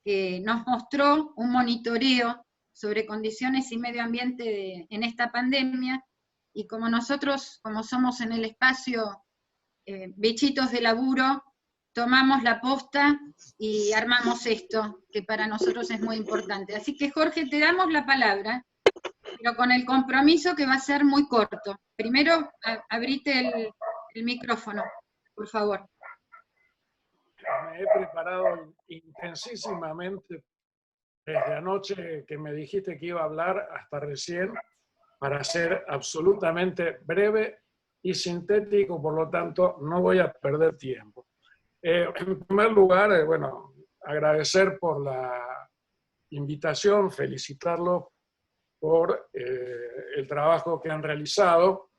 que nos mostró un monitoreo sobre condiciones y medio ambiente en esta pandemia, y como nosotros, como somos en el espacio bichitos de laburo, tomamos la posta y armamos esto, que para nosotros es muy importante. Así que Jorge, te damos la palabra, pero con el compromiso que va a ser muy corto. Primero, abrite el micrófono, por favor. Me he preparado intensísimamente desde anoche que me dijiste que iba a hablar hasta recién, para ser absolutamente breve y sintético, por lo tanto no voy a perder tiempo. En primer lugar, bueno, agradecer por la invitación, felicitarlos por el trabajo que han realizado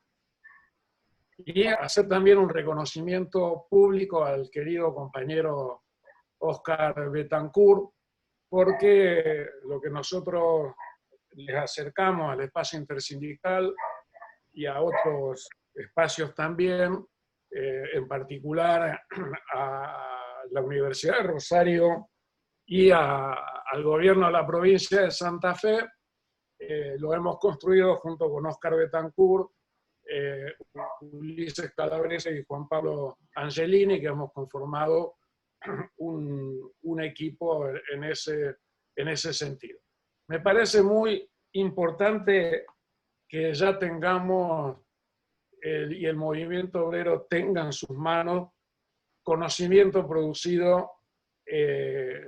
y hacer también un reconocimiento público al querido compañero Oscar Betancourt, porque lo que nosotros les acercamos al espacio intersindical y a otros espacios también, en particular a la Universidad de Rosario y al gobierno de la provincia de Santa Fe, lo hemos construido junto con Oscar Betancourt, Ulises Calabrese y Juan Pablo Angelini, que hemos conformado un equipo en ese sentido. Me parece muy importante que ya tengamos y el movimiento obrero tenga en sus manos conocimiento producido de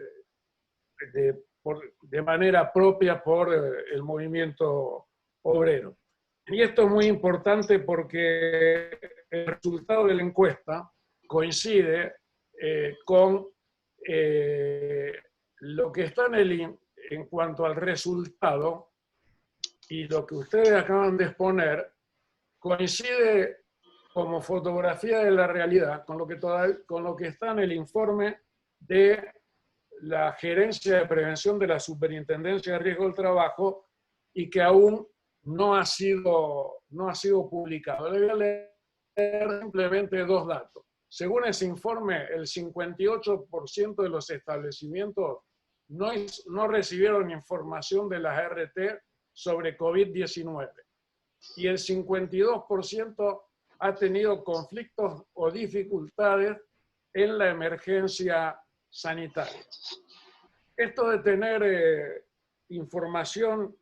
manera propia por el movimiento obrero. Y esto es muy importante porque el resultado de la encuesta coincide con lo que está en cuanto al resultado, y lo que ustedes acaban de exponer coincide como fotografía de la realidad con lo que está en el informe de la Gerencia de Prevención de la Superintendencia de Riesgo del Trabajo, y que aún no ha sido publicado. Le voy a leer simplemente dos datos. Según ese informe, el 58% de los establecimientos no recibieron información de las RT sobre COVID-19, y el 52% ha tenido conflictos o dificultades en la emergencia sanitaria. Esto de tener información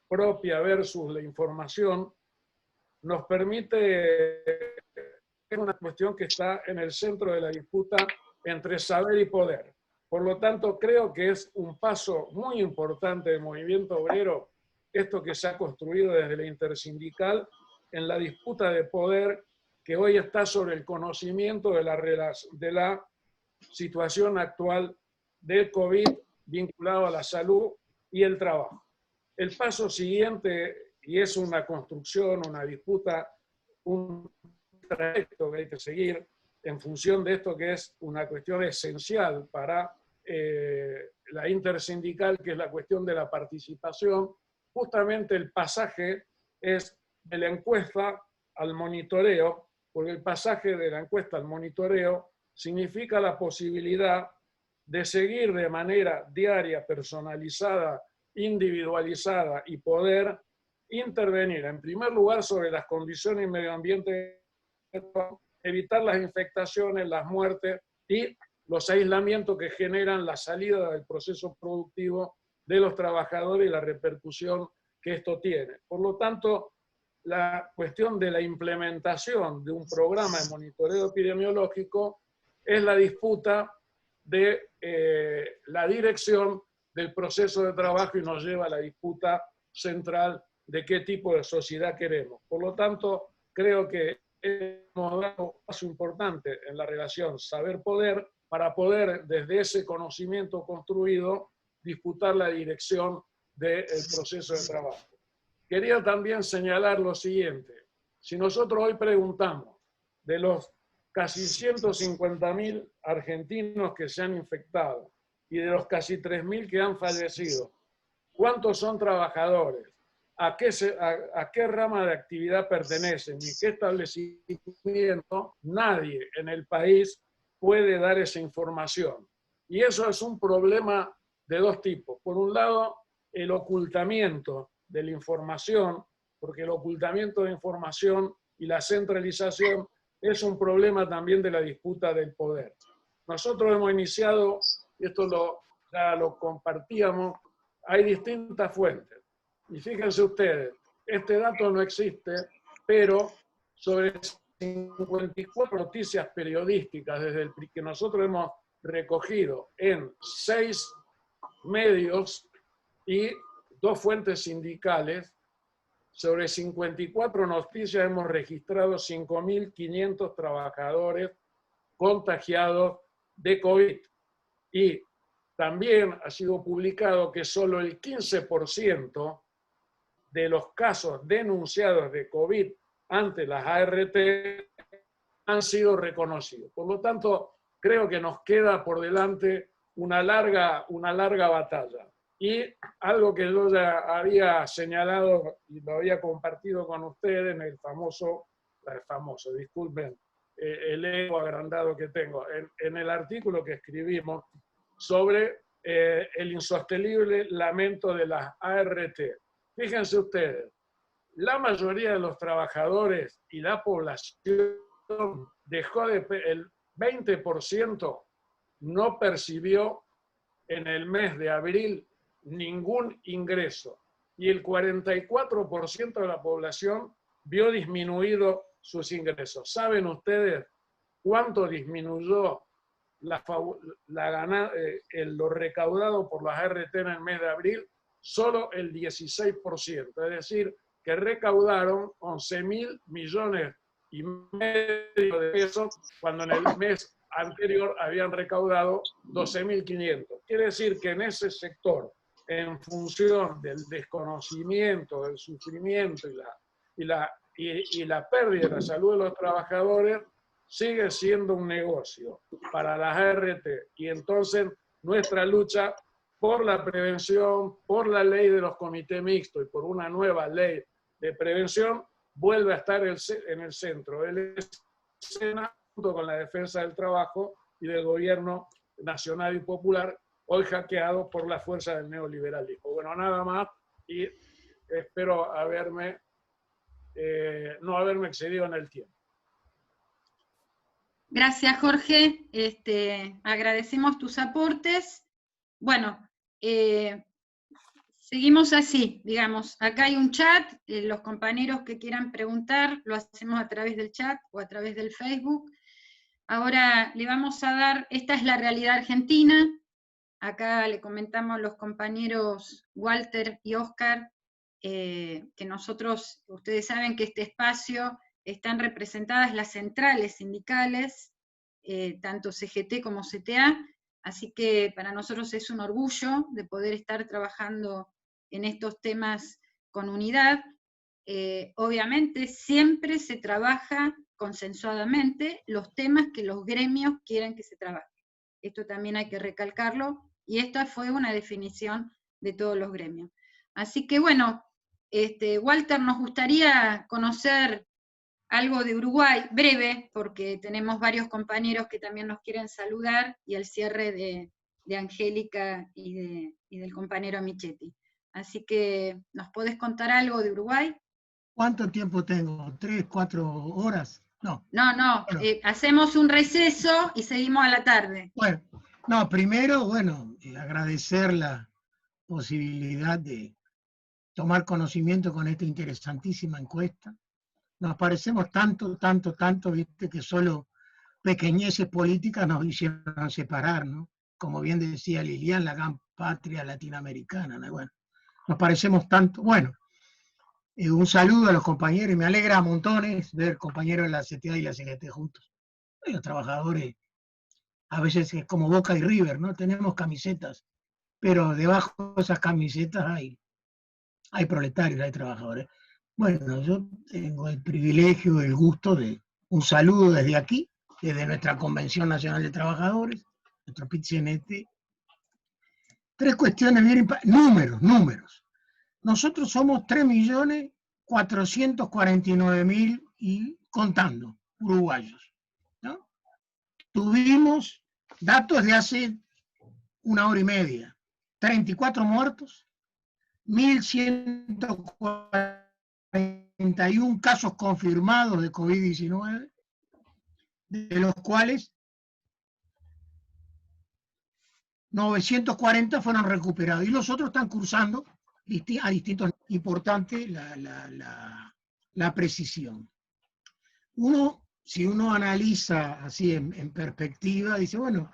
propia versus la información nos permite, es una cuestión que está en el centro de la disputa entre saber y poder. Por lo tanto, creo que es un paso muy importante del movimiento obrero, esto que se ha construido desde la intersindical en la disputa de poder que hoy está sobre el conocimiento de la situación actual del COVID vinculado a la salud y el trabajo. El paso siguiente, y es una construcción, una disputa, un trayecto que hay que seguir en función de esto, que es una cuestión esencial para la intersindical, que es la cuestión de la participación. Justamente el pasaje es de la encuesta al monitoreo, porque el pasaje de la encuesta al monitoreo significa la posibilidad de seguir de manera diaria, personalizada, individualizada, y poder intervenir en primer lugar sobre las condiciones y medio ambiente, evitar las infectaciones, las muertes y los aislamientos que generan la salida del proceso productivo de los trabajadores y la repercusión que esto tiene. Por lo tanto, la cuestión de la implementación de un programa de monitoreo epidemiológico es la disputa de la dirección del proceso de trabajo, y nos lleva a la disputa central de qué tipo de sociedad queremos. Por lo tanto, creo que hemos dado un paso importante en la relación saber-poder para poder, desde ese conocimiento construido, disputar la dirección del proceso de trabajo. Quería también señalar lo siguiente. Si nosotros hoy preguntamos de los casi 150.000 argentinos que se han infectado y de los casi 3.000 que han fallecido, ¿cuántos son trabajadores? ¿A qué rama de actividad pertenecen y qué establecimiento? Nadie en el país puede dar esa información. Y eso es un problema de dos tipos. Por un lado, el ocultamiento de la información, porque el ocultamiento de información y la centralización es un problema también de la disputa del poder. Nosotros hemos iniciado, y esto ya lo compartíamos, hay distintas fuentes. Y fíjense ustedes, este dato no existe, pero sobre 54 noticias periodísticas desde que nosotros hemos recogido en 6 medios y 2 fuentes sindicales, sobre 54 noticias hemos registrado 5.500 trabajadores contagiados de COVID. Y también ha sido publicado que solo el 15% de los casos denunciados de COVID ante las ART han sido reconocidos. Por lo tanto, creo que nos queda por delante una larga batalla. Y algo que yo ya había señalado y lo había compartido con ustedes en el disculpen, el ego agrandado que tengo, en el artículo que escribimos sobre el insostenible lamento de las ART. Fíjense ustedes, la mayoría de los trabajadores y la población dejó el 20% no percibió en el mes de abril ningún ingreso y el 44% de la población vio disminuido sus ingresos. ¿Saben ustedes cuánto disminuyó lo recaudado por las ART en el mes de abril? Solo el 16%, es decir, que recaudaron 11.000 millones y medio de pesos cuando en el mes anterior habían recaudado 12.500. Quiere decir que en ese sector, en función del desconocimiento, del sufrimiento y la pérdida de la salud de los trabajadores, sigue siendo un negocio para las ART. Y entonces nuestra lucha por la prevención, por la ley de los comités mixtos y por una nueva ley de prevención, vuelve a estar en el centro de la escena, junto con la defensa del trabajo y del gobierno nacional y popular, hoy hackeado por la fuerza del neoliberalismo. Bueno, nada más, y espero no haberme excedido en el tiempo. Gracias, Jorge. Agradecemos tus aportes. Bueno, seguimos así, digamos. Acá hay un chat, los compañeros que quieran preguntar, lo hacemos a través del chat o a través del Facebook. Ahora le vamos a dar, esta es la realidad argentina. Acá le comentamos a los compañeros Walter y Oscar que nosotros, ustedes saben que este espacio están representadas las centrales sindicales, tanto CGT como CTA, así que para nosotros es un orgullo de poder estar trabajando en estos temas con unidad. Obviamente siempre se trabaja consensuadamente los temas que los gremios quieran que se trabaje. Esto también hay que recalcarlo, y esta fue una definición de todos los gremios. Así que bueno, Walter, nos gustaría conocer algo de Uruguay, breve, porque tenemos varios compañeros que también nos quieren saludar, y el cierre de Angélica y del compañero Michetti. Así que, ¿nos podés contar algo de Uruguay? ¿Cuánto tiempo tengo? ¿3, 4 horas? No. No, bueno. Hacemos un receso y seguimos a la tarde. Bueno, no, primero, bueno, agradecer la posibilidad de tomar conocimiento con esta interesantísima encuesta. Nos parecemos tanto, viste, que solo pequeñeces políticas nos hicieron separar, ¿no? Como bien decía Lilian, la gran patria latinoamericana, ¿no? Bueno, nos parecemos tanto. Bueno, un saludo a los compañeros, y me alegra a montones ver compañeros de la CTA y la CGT juntos. Los trabajadores, a veces es como Boca y River, ¿no? Tenemos camisetas, pero debajo de esas camisetas hay hay proletarios, hay trabajadores. Bueno, yo tengo el privilegio, el gusto de un saludo desde aquí, desde nuestra Convención Nacional de Trabajadores, nuestro PIT-CNT. 3 cuestiones bien números. Nosotros somos 3.449.000 y contando, uruguayos, ¿no? Tuvimos datos de hace 1 hora y media, 34 muertos, 1.141 casos confirmados de COVID-19, de los cuales 940 fueron recuperados y los otros están cursando a distintos. Importante la precisión. Si uno analiza así en perspectiva, dice, bueno,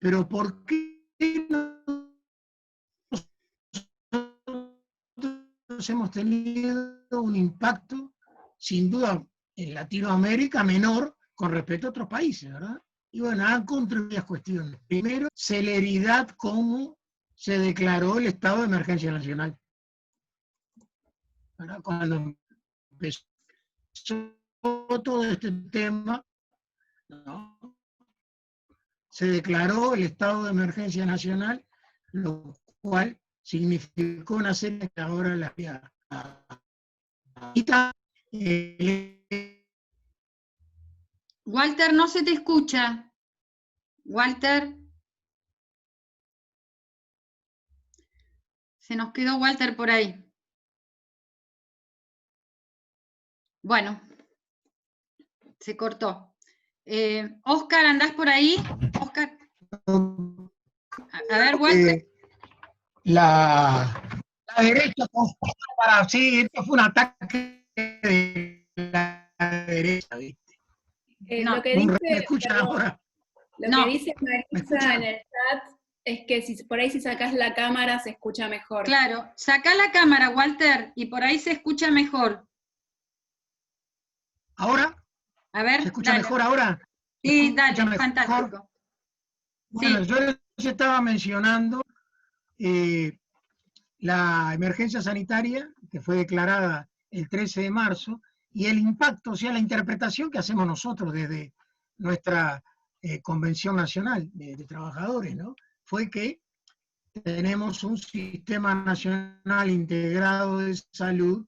pero ¿por qué nosotros hemos tenido un impacto, sin duda, en Latinoamérica menor con respecto a otros países, ¿verdad? Y bueno, han contribuido varias cuestiones. Primero, celeridad, cómo se declaró el estado de emergencia nacional. ¿Verdad? Cuando empezó todo este tema, ¿no?, se declaró el estado de emergencia nacional, lo cual significó una serie que ahora la Walter, no se te escucha. Walter. Se nos quedó Walter por ahí. Bueno, se cortó. Oscar, ¿andás por ahí? Oscar. A ver, Walter. La derecha, sí, esto fue un ataque de la derecha, ¿viste? No, lo que dice, ¿Me escuchan ahora? Lo que dice Marisa en el chat es que por ahí si sacás la cámara se escucha mejor. Claro, sacá la cámara, Walter, y por ahí se escucha mejor. ¿Ahora? A ver, ¿Se escucha dale. mejor ahora? Sí, dale, fantástico. Bueno, Sí. yo les estaba mencionando la emergencia sanitaria que fue declarada el 13 de marzo y el impacto, o sea, la interpretación que hacemos nosotros desde nuestra Convención Nacional de Trabajadores, ¿no? Fue que tenemos un sistema nacional integrado de salud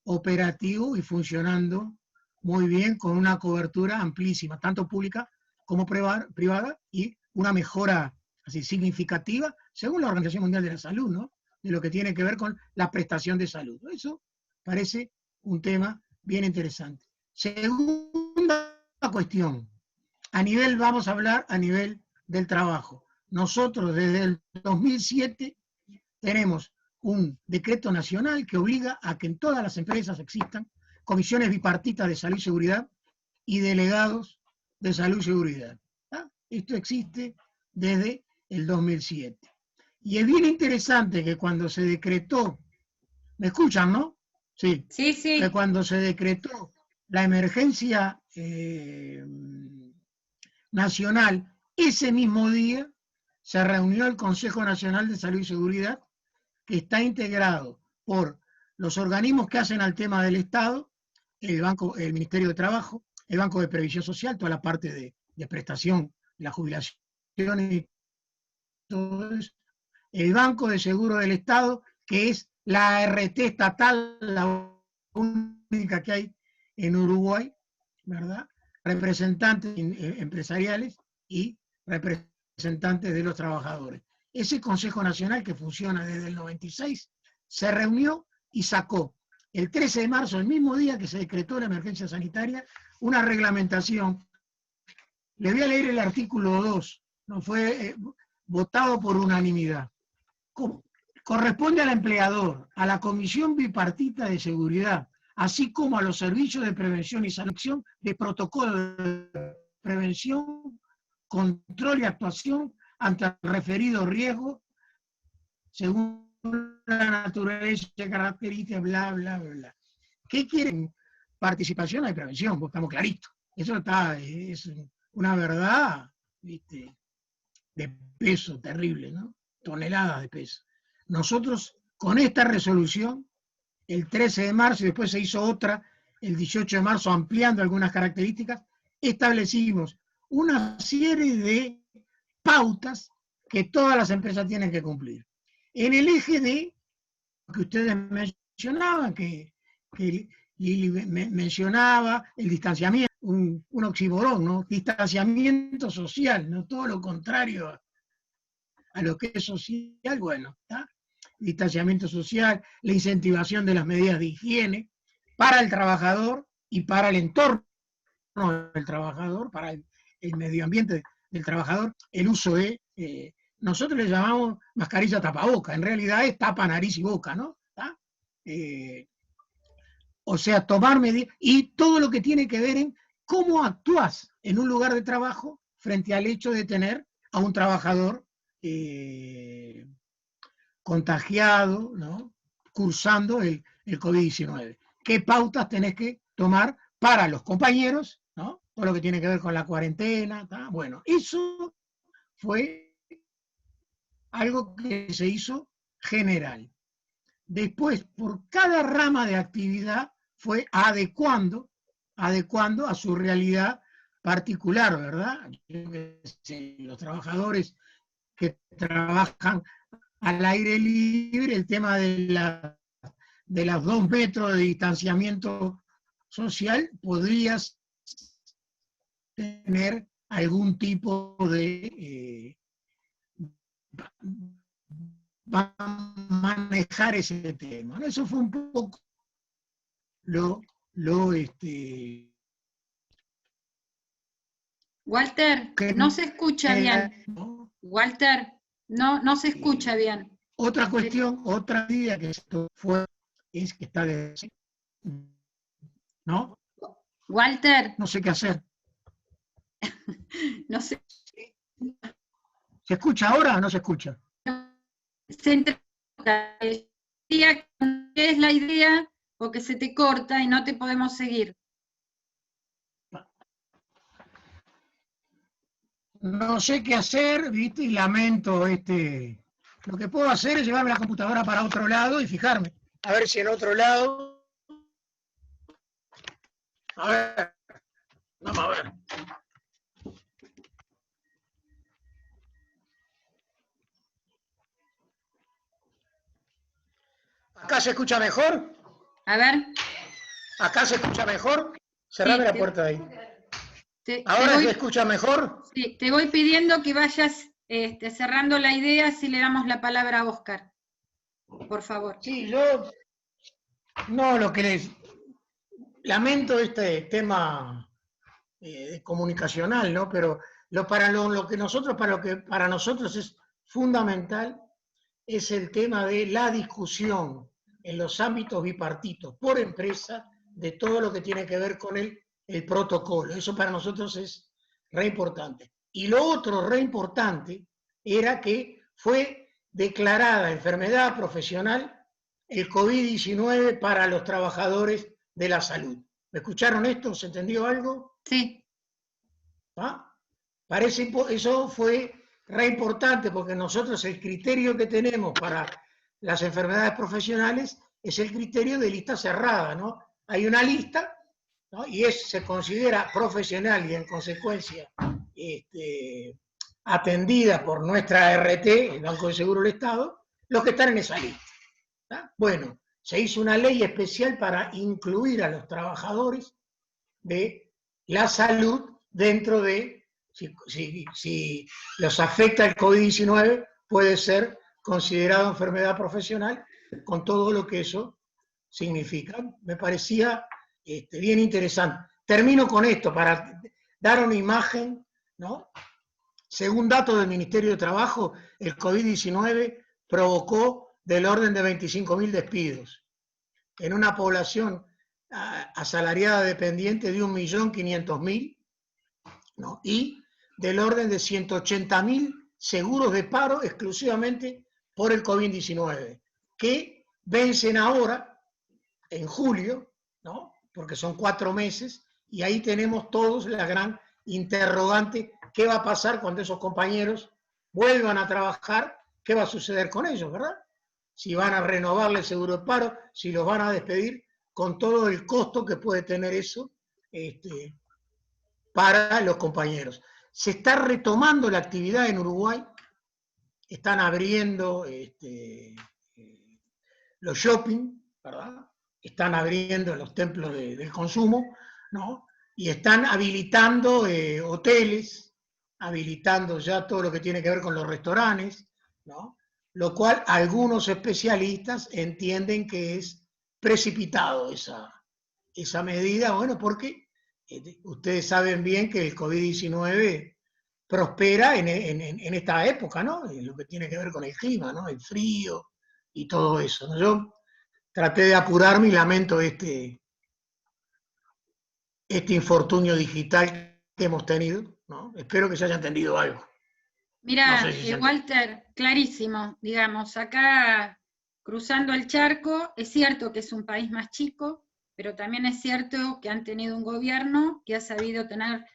operativo y funcionando muy bien, con una cobertura amplísima, tanto pública como privada, y una mejora así significativa, según la Organización Mundial de la Salud, ¿no?, de lo que tiene que ver con la prestación de salud. Eso parece un tema bien interesante. Segunda cuestión, vamos a hablar a nivel del trabajo. Nosotros desde el 2007 tenemos un decreto nacional que obliga a que en todas las empresas existan comisiones bipartitas de salud y seguridad y delegados de salud y seguridad. ¿Ah? Esto existe desde el 2007. Y es bien interesante que cuando se decretó, ¿me escuchan, no? Sí. Sí, sí. Que cuando se decretó la emergencia nacional, ese mismo día se reunió el Consejo Nacional de Salud y Seguridad, que está integrado por los organismos que hacen al tema del Estado, el Ministerio de Trabajo, el Banco de Previsión Social, toda la parte de prestación, la jubilación y todo eso, el Banco de Seguro del Estado, que es la ART estatal, la única que hay en Uruguay, ¿verdad? Representantes empresariales y representantes de los trabajadores. Ese Consejo Nacional, que funciona desde el 96, se reunió y sacó el 13 de marzo, el mismo día que se decretó la emergencia sanitaria, una reglamentación. Le voy a leer el artículo 2, no fue votado por unanimidad. Corresponde al empleador, a la Comisión Bipartita de Seguridad, así como a los servicios de prevención y selección de protocolos de prevención, control y actuación ante el referido riesgo, según la naturaleza, características, bla, bla, bla. ¿Qué quieren? Participación y prevención, porque estamos claritos. Eso es una verdad, ¿viste?, de peso terrible, ¿no? Toneladas de peso. Nosotros con esta resolución, el 13 de marzo, y después se hizo otra el 18 de marzo, ampliando algunas características, establecimos una serie de pautas que todas las empresas tienen que cumplir. En el eje de que ustedes mencionaban, que Lili mencionaba, el distanciamiento, un oxímoron, ¿no? Distanciamiento social, no todo lo contrario a lo que es social, bueno, ¿está? Distanciamiento social, la incentivación de las medidas de higiene para el trabajador y para el entorno del trabajador, para el medio ambiente del trabajador, el uso de, nosotros le llamamos mascarilla tapaboca, en realidad es tapa nariz y boca, ¿no? O sea, tomar medidas, y todo lo que tiene que ver en cómo actúas en un lugar de trabajo frente al hecho de tener a un trabajador contagiado, ¿no? Cursando el COVID-19. ¿Qué pautas tenés que tomar para los compañeros, ¿no? Todo lo que tiene que ver con la cuarentena, ¿tá? Bueno, eso fue algo que se hizo general. Después, por cada rama de actividad, fue adecuando a su realidad particular, ¿verdad? Los trabajadores que trabajan al aire libre, el tema de los 2 metros de distanciamiento social, podrías tener algún tipo de manejar ese tema, ¿no? Eso fue un poco Walter, no se escucha bien. ¿no? Walter, no se escucha bien. Otra cuestión, otra idea que esto fue, es que está de... ¿No? Walter. No sé qué hacer. No sé. ¿Se escucha ahora o no se escucha? Se entrecorta. ¿Qué es la idea? Porque se te corta y no te podemos seguir. No sé qué hacer, ¿viste? Y lamento Lo que puedo hacer es llevarme la computadora para otro lado y fijarme. A ver si en otro lado... A ver. Vamos a ver. ¿Acá se escucha mejor? A ver. ¿Acá se escucha mejor? Cerrame Sí, la puerta ahí. ¿Ahora se escucha mejor? Sí, te voy pidiendo que vayas cerrando la idea si le damos la palabra a Óscar. Por favor. Sí, yo... No, lo que les... Lamento este tema comunicacional, ¿no? Pero para lo que para nosotros es fundamental es el tema de la discusión en los ámbitos bipartitos por empresa de todo lo que tiene que ver con el protocolo. Eso para nosotros es re importante. Y lo otro re importante era que fue declarada enfermedad profesional el COVID-19 para los trabajadores de la salud. ¿Me escucharon esto? ¿Se entendió algo? Sí. ¿Ah? Parece, eso fue re importante porque nosotros el criterio que tenemos para las enfermedades profesionales es el criterio de lista cerrada, ¿no? Hay una lista, ¿no? Y se considera profesional y en consecuencia atendida por nuestra RT, el Banco de Seguro del Estado, los que están en esa lista. ¿Tá? Bueno, se hizo una ley especial para incluir a los trabajadores de la salud dentro de, si los afecta el COVID-19, puede ser considerado enfermedad profesional con todo lo que eso significa. Me parecía bien interesante. Termino con esto para dar una imagen, ¿no? Según datos del Ministerio de Trabajo, el COVID-19 provocó del orden de 25.000 despidos en una población asalariada dependiente de 1.500.000, ¿no? Y del orden de 180.000 seguros de paro exclusivamente por el COVID-19, que vencen ahora, en julio, ¿no? Porque son 4 meses, y ahí tenemos todos la gran interrogante, ¿qué va a pasar cuando esos compañeros vuelvan a trabajar? ¿Qué va a suceder con ellos, verdad? si van a renovarle el seguro de paro, si los van a despedir, con todo el costo que puede tener eso para los compañeros. Se está retomando la actividad en Uruguay, están abriendo los shopping, ¿verdad? Están abriendo los templos del consumo, ¿no? Y están habilitando hoteles, habilitando ya todo lo que tiene que ver con los restaurantes, ¿no? Lo cual algunos especialistas entienden que es precipitado esa medida, bueno, porque ustedes saben bien que el COVID-19 prospera en esta época, ¿no? En lo que tiene que ver con el clima, ¿no? El frío y todo eso, ¿no? Yo traté de apurarme y lamento este infortunio digital que hemos tenido, ¿no? Espero que se haya entendido algo. Mira, No sé si Walter, clarísimo, digamos, acá cruzando el charco, es cierto que es un país más chico, pero también es cierto que han tenido un gobierno que ha sabido tener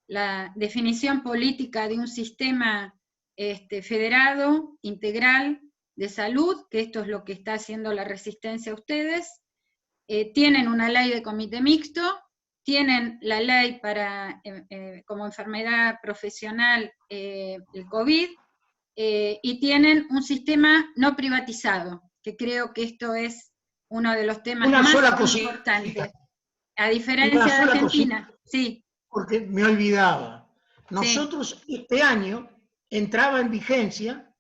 la definición política de un sistema federado, integral, de salud, que esto es lo que está haciendo la resistencia a ustedes. Tienen una ley de comité mixto, tienen la ley para, como enfermedad profesional, el COVID, y tienen un sistema no privatizado, que creo que esto es uno de los temas más importantes. A diferencia de Argentina, sí. Porque me olvidaba. Nosotros este año entraba en vigencia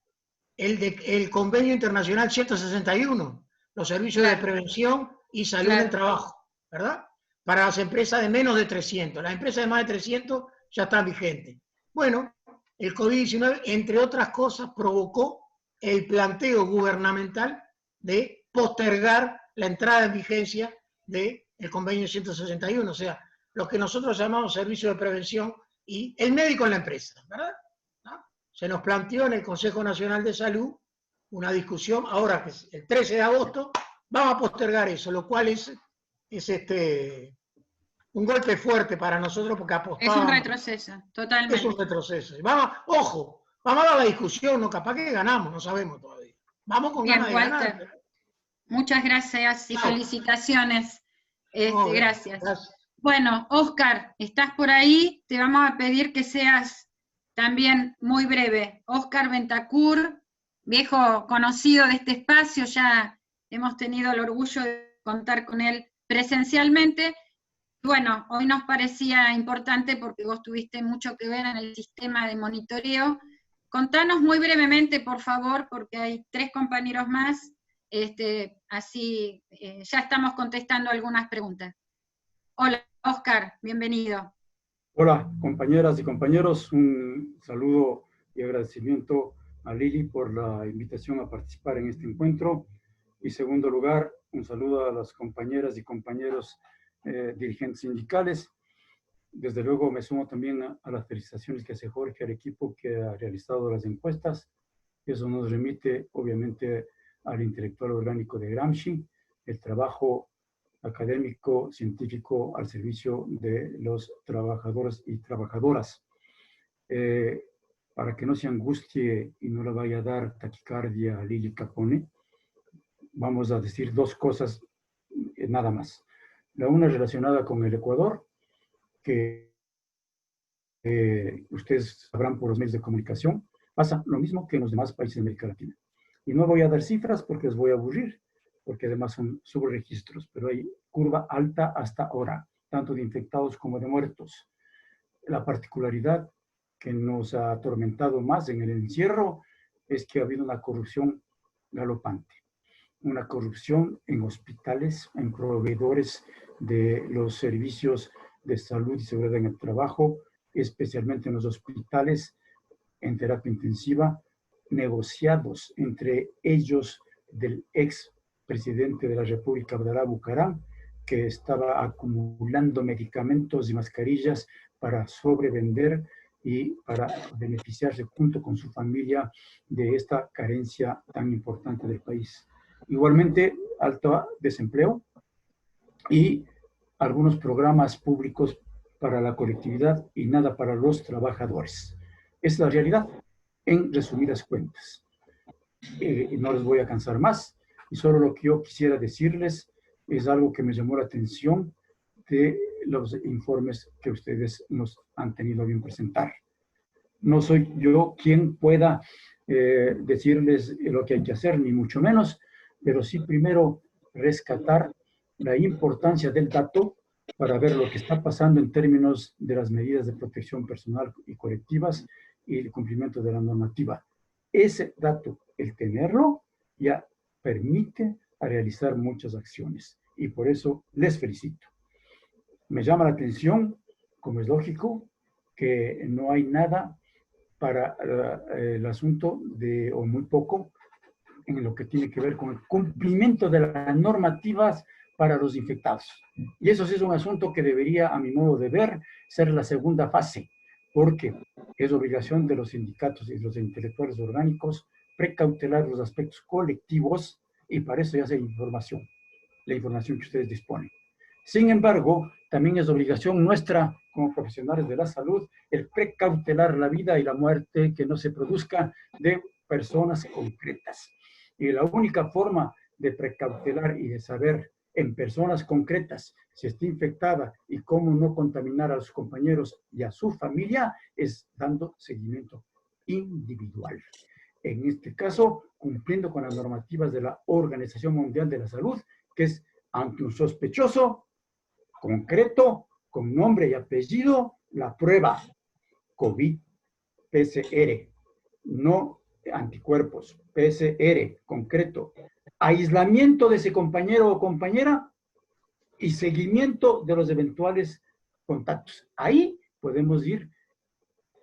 el Convenio Internacional 161, los servicios de prevención y salud en el trabajo, ¿verdad? Para las empresas de menos de 300. Las empresas de más de 300 ya están vigentes. Bueno, el COVID-19, entre otras cosas, provocó el planteo gubernamental de postergar la entrada en vigencia del Convenio 161, o sea, lo que nosotros llamamos servicio de prevención y el médico en la empresa, ¿verdad? ¿No? Se nos planteó en el Consejo Nacional de Salud una discusión, ahora que es el 13 de agosto, vamos a postergar eso, lo cual es un golpe fuerte para nosotros porque apostamos. Es un retroceso, totalmente. Es un retroceso. Vamos, ojo, vamos a dar la discusión, no, capaz que ganamos, no sabemos todavía. Vamos con ganas de Walter, ganar. muchas gracias y felicitaciones. Gracias. Gracias. Bueno, Oscar, estás por ahí, te vamos a pedir que seas también muy breve. Oscar Ventacur, viejo conocido de este espacio, ya hemos tenido el orgullo de contar con él presencialmente. Bueno, hoy nos parecía importante porque vos tuviste mucho que ver en el sistema de monitoreo. Contanos muy brevemente, por favor, porque hay 3 compañeros más, así ya estamos contestando algunas preguntas. Hola, Oscar, bienvenido. Hola, compañeras y compañeros, un saludo y agradecimiento a Lili por la invitación a participar en este encuentro. Y segundo lugar, un saludo a las compañeras y compañeros dirigentes sindicales. Desde luego me sumo también a las felicitaciones que hace Jorge al equipo que ha realizado las encuestas. Eso nos remite obviamente al intelectual orgánico de Gramsci, el trabajo académico, científico al servicio de los trabajadores y trabajadoras. Para que no se angustie y no le vaya a dar taquicardia a Lili Capone, vamos a decir 2 cosas nada más. La una relacionada con el Ecuador, que ustedes sabrán por los medios de comunicación, pasa lo mismo que en los demás países de América Latina. Y no voy a dar cifras porque les voy a aburrir, porque además son subregistros, pero hay curva alta hasta ahora, tanto de infectados como de muertos. La particularidad que nos ha atormentado más en el encierro es que ha habido una corrupción galopante. Una corrupción en hospitales, en proveedores de los servicios de salud y seguridad en el trabajo, especialmente en los hospitales en terapia intensiva, negociados entre ellos del ex presidente de la República, Abdalá Bucaram, que estaba acumulando medicamentos y mascarillas para sobrevender y para beneficiarse junto con su familia de esta carencia tan importante del país. Igualmente, alto desempleo y algunos programas públicos para la colectividad y nada para los trabajadores. Es la realidad, en resumidas cuentas. no les voy a cansar más. Y solo lo que yo quisiera decirles es algo que me llamó la atención de los informes que ustedes nos han tenido a bien presentar. No soy yo quien pueda decirles lo que hay que hacer, ni mucho menos, pero sí primero rescatar la importancia del dato para ver lo que está pasando en términos de las medidas de protección personal y colectivas y el cumplimiento de la normativa. Ese dato, el tenerlo, ya permite a realizar muchas acciones y por eso les felicito. Me llama la atención, como es lógico, que no hay nada para el asunto de, o muy poco, en lo que tiene que ver con el cumplimiento de las normativas para los infectados. Y eso sí es un asunto que debería, a mi modo de ver, ser la segunda fase, porque es obligación de los sindicatos y de los intelectuales orgánicos precautelar los aspectos colectivos, y para eso ya hay información, la información que ustedes disponen. Sin embargo, también es obligación nuestra, como profesionales de la salud, el precautelar la vida y la muerte que no se produzca de personas concretas. Y la única forma de precautelar y de saber en personas concretas si está infectada y cómo no contaminar a sus compañeros y a su familia es dando seguimiento individual. En este caso, cumpliendo con las normativas de la Organización Mundial de la Salud, que es ante un sospechoso concreto, con nombre y apellido, la prueba COVID-PCR, no anticuerpos, PCR, concreto, aislamiento de ese compañero o compañera y seguimiento de los eventuales contactos. Ahí podemos ir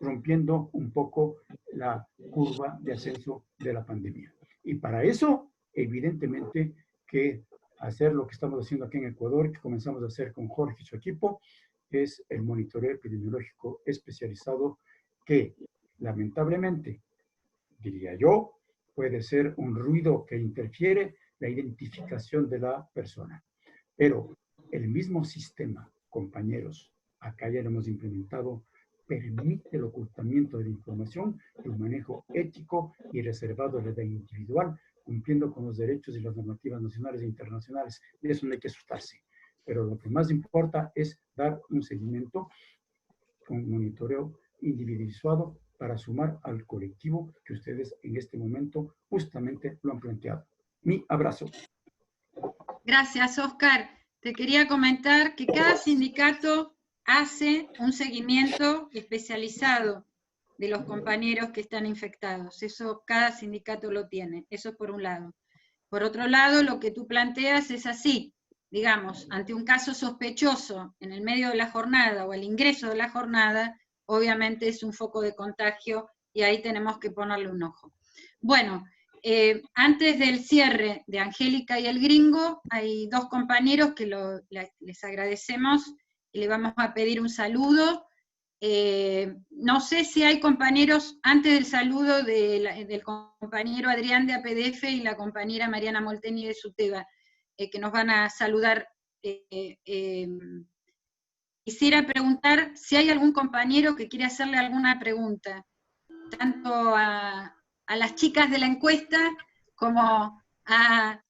rompiendo un poco la curva de ascenso de la pandemia. Y para eso, evidentemente, que hacer lo que estamos haciendo aquí en Ecuador, que comenzamos a hacer con Jorge y su equipo, es el monitoreo epidemiológico especializado que, lamentablemente, diría yo, puede ser un ruido que interfiere la identificación de la persona. Pero el mismo sistema, compañeros, acá ya lo hemos implementado, permite el ocultamiento de la información y un manejo ético y reservado de la individual, cumpliendo con los derechos y las normativas nacionales e internacionales. De eso no hay que asustarse. Pero lo que más importa es dar un seguimiento con monitoreo individualizado para sumar al colectivo que ustedes en este momento justamente lo han planteado. Mi abrazo. Gracias, Oscar. Te quería comentar que cada sindicato hace un seguimiento especializado de los compañeros que están infectados. Eso cada sindicato lo tiene. Eso por un lado. Por otro lado, lo que tú planteas es así. Digamos, ante un caso sospechoso en el medio de la jornada o el ingreso de la jornada, obviamente es un foco de contagio y ahí tenemos que ponerle un ojo. Bueno, antes del cierre de Angélica y el Gringo, hay dos compañeros que les agradecemos y le vamos a pedir un saludo. No sé si hay compañeros, antes del saludo del compañero Adrián de APDF y la compañera Mariana Molteni de SUTEBA, que nos van a saludar. Quisiera preguntar si hay algún compañero que quiere hacerle alguna pregunta, tanto a las chicas de la encuesta como a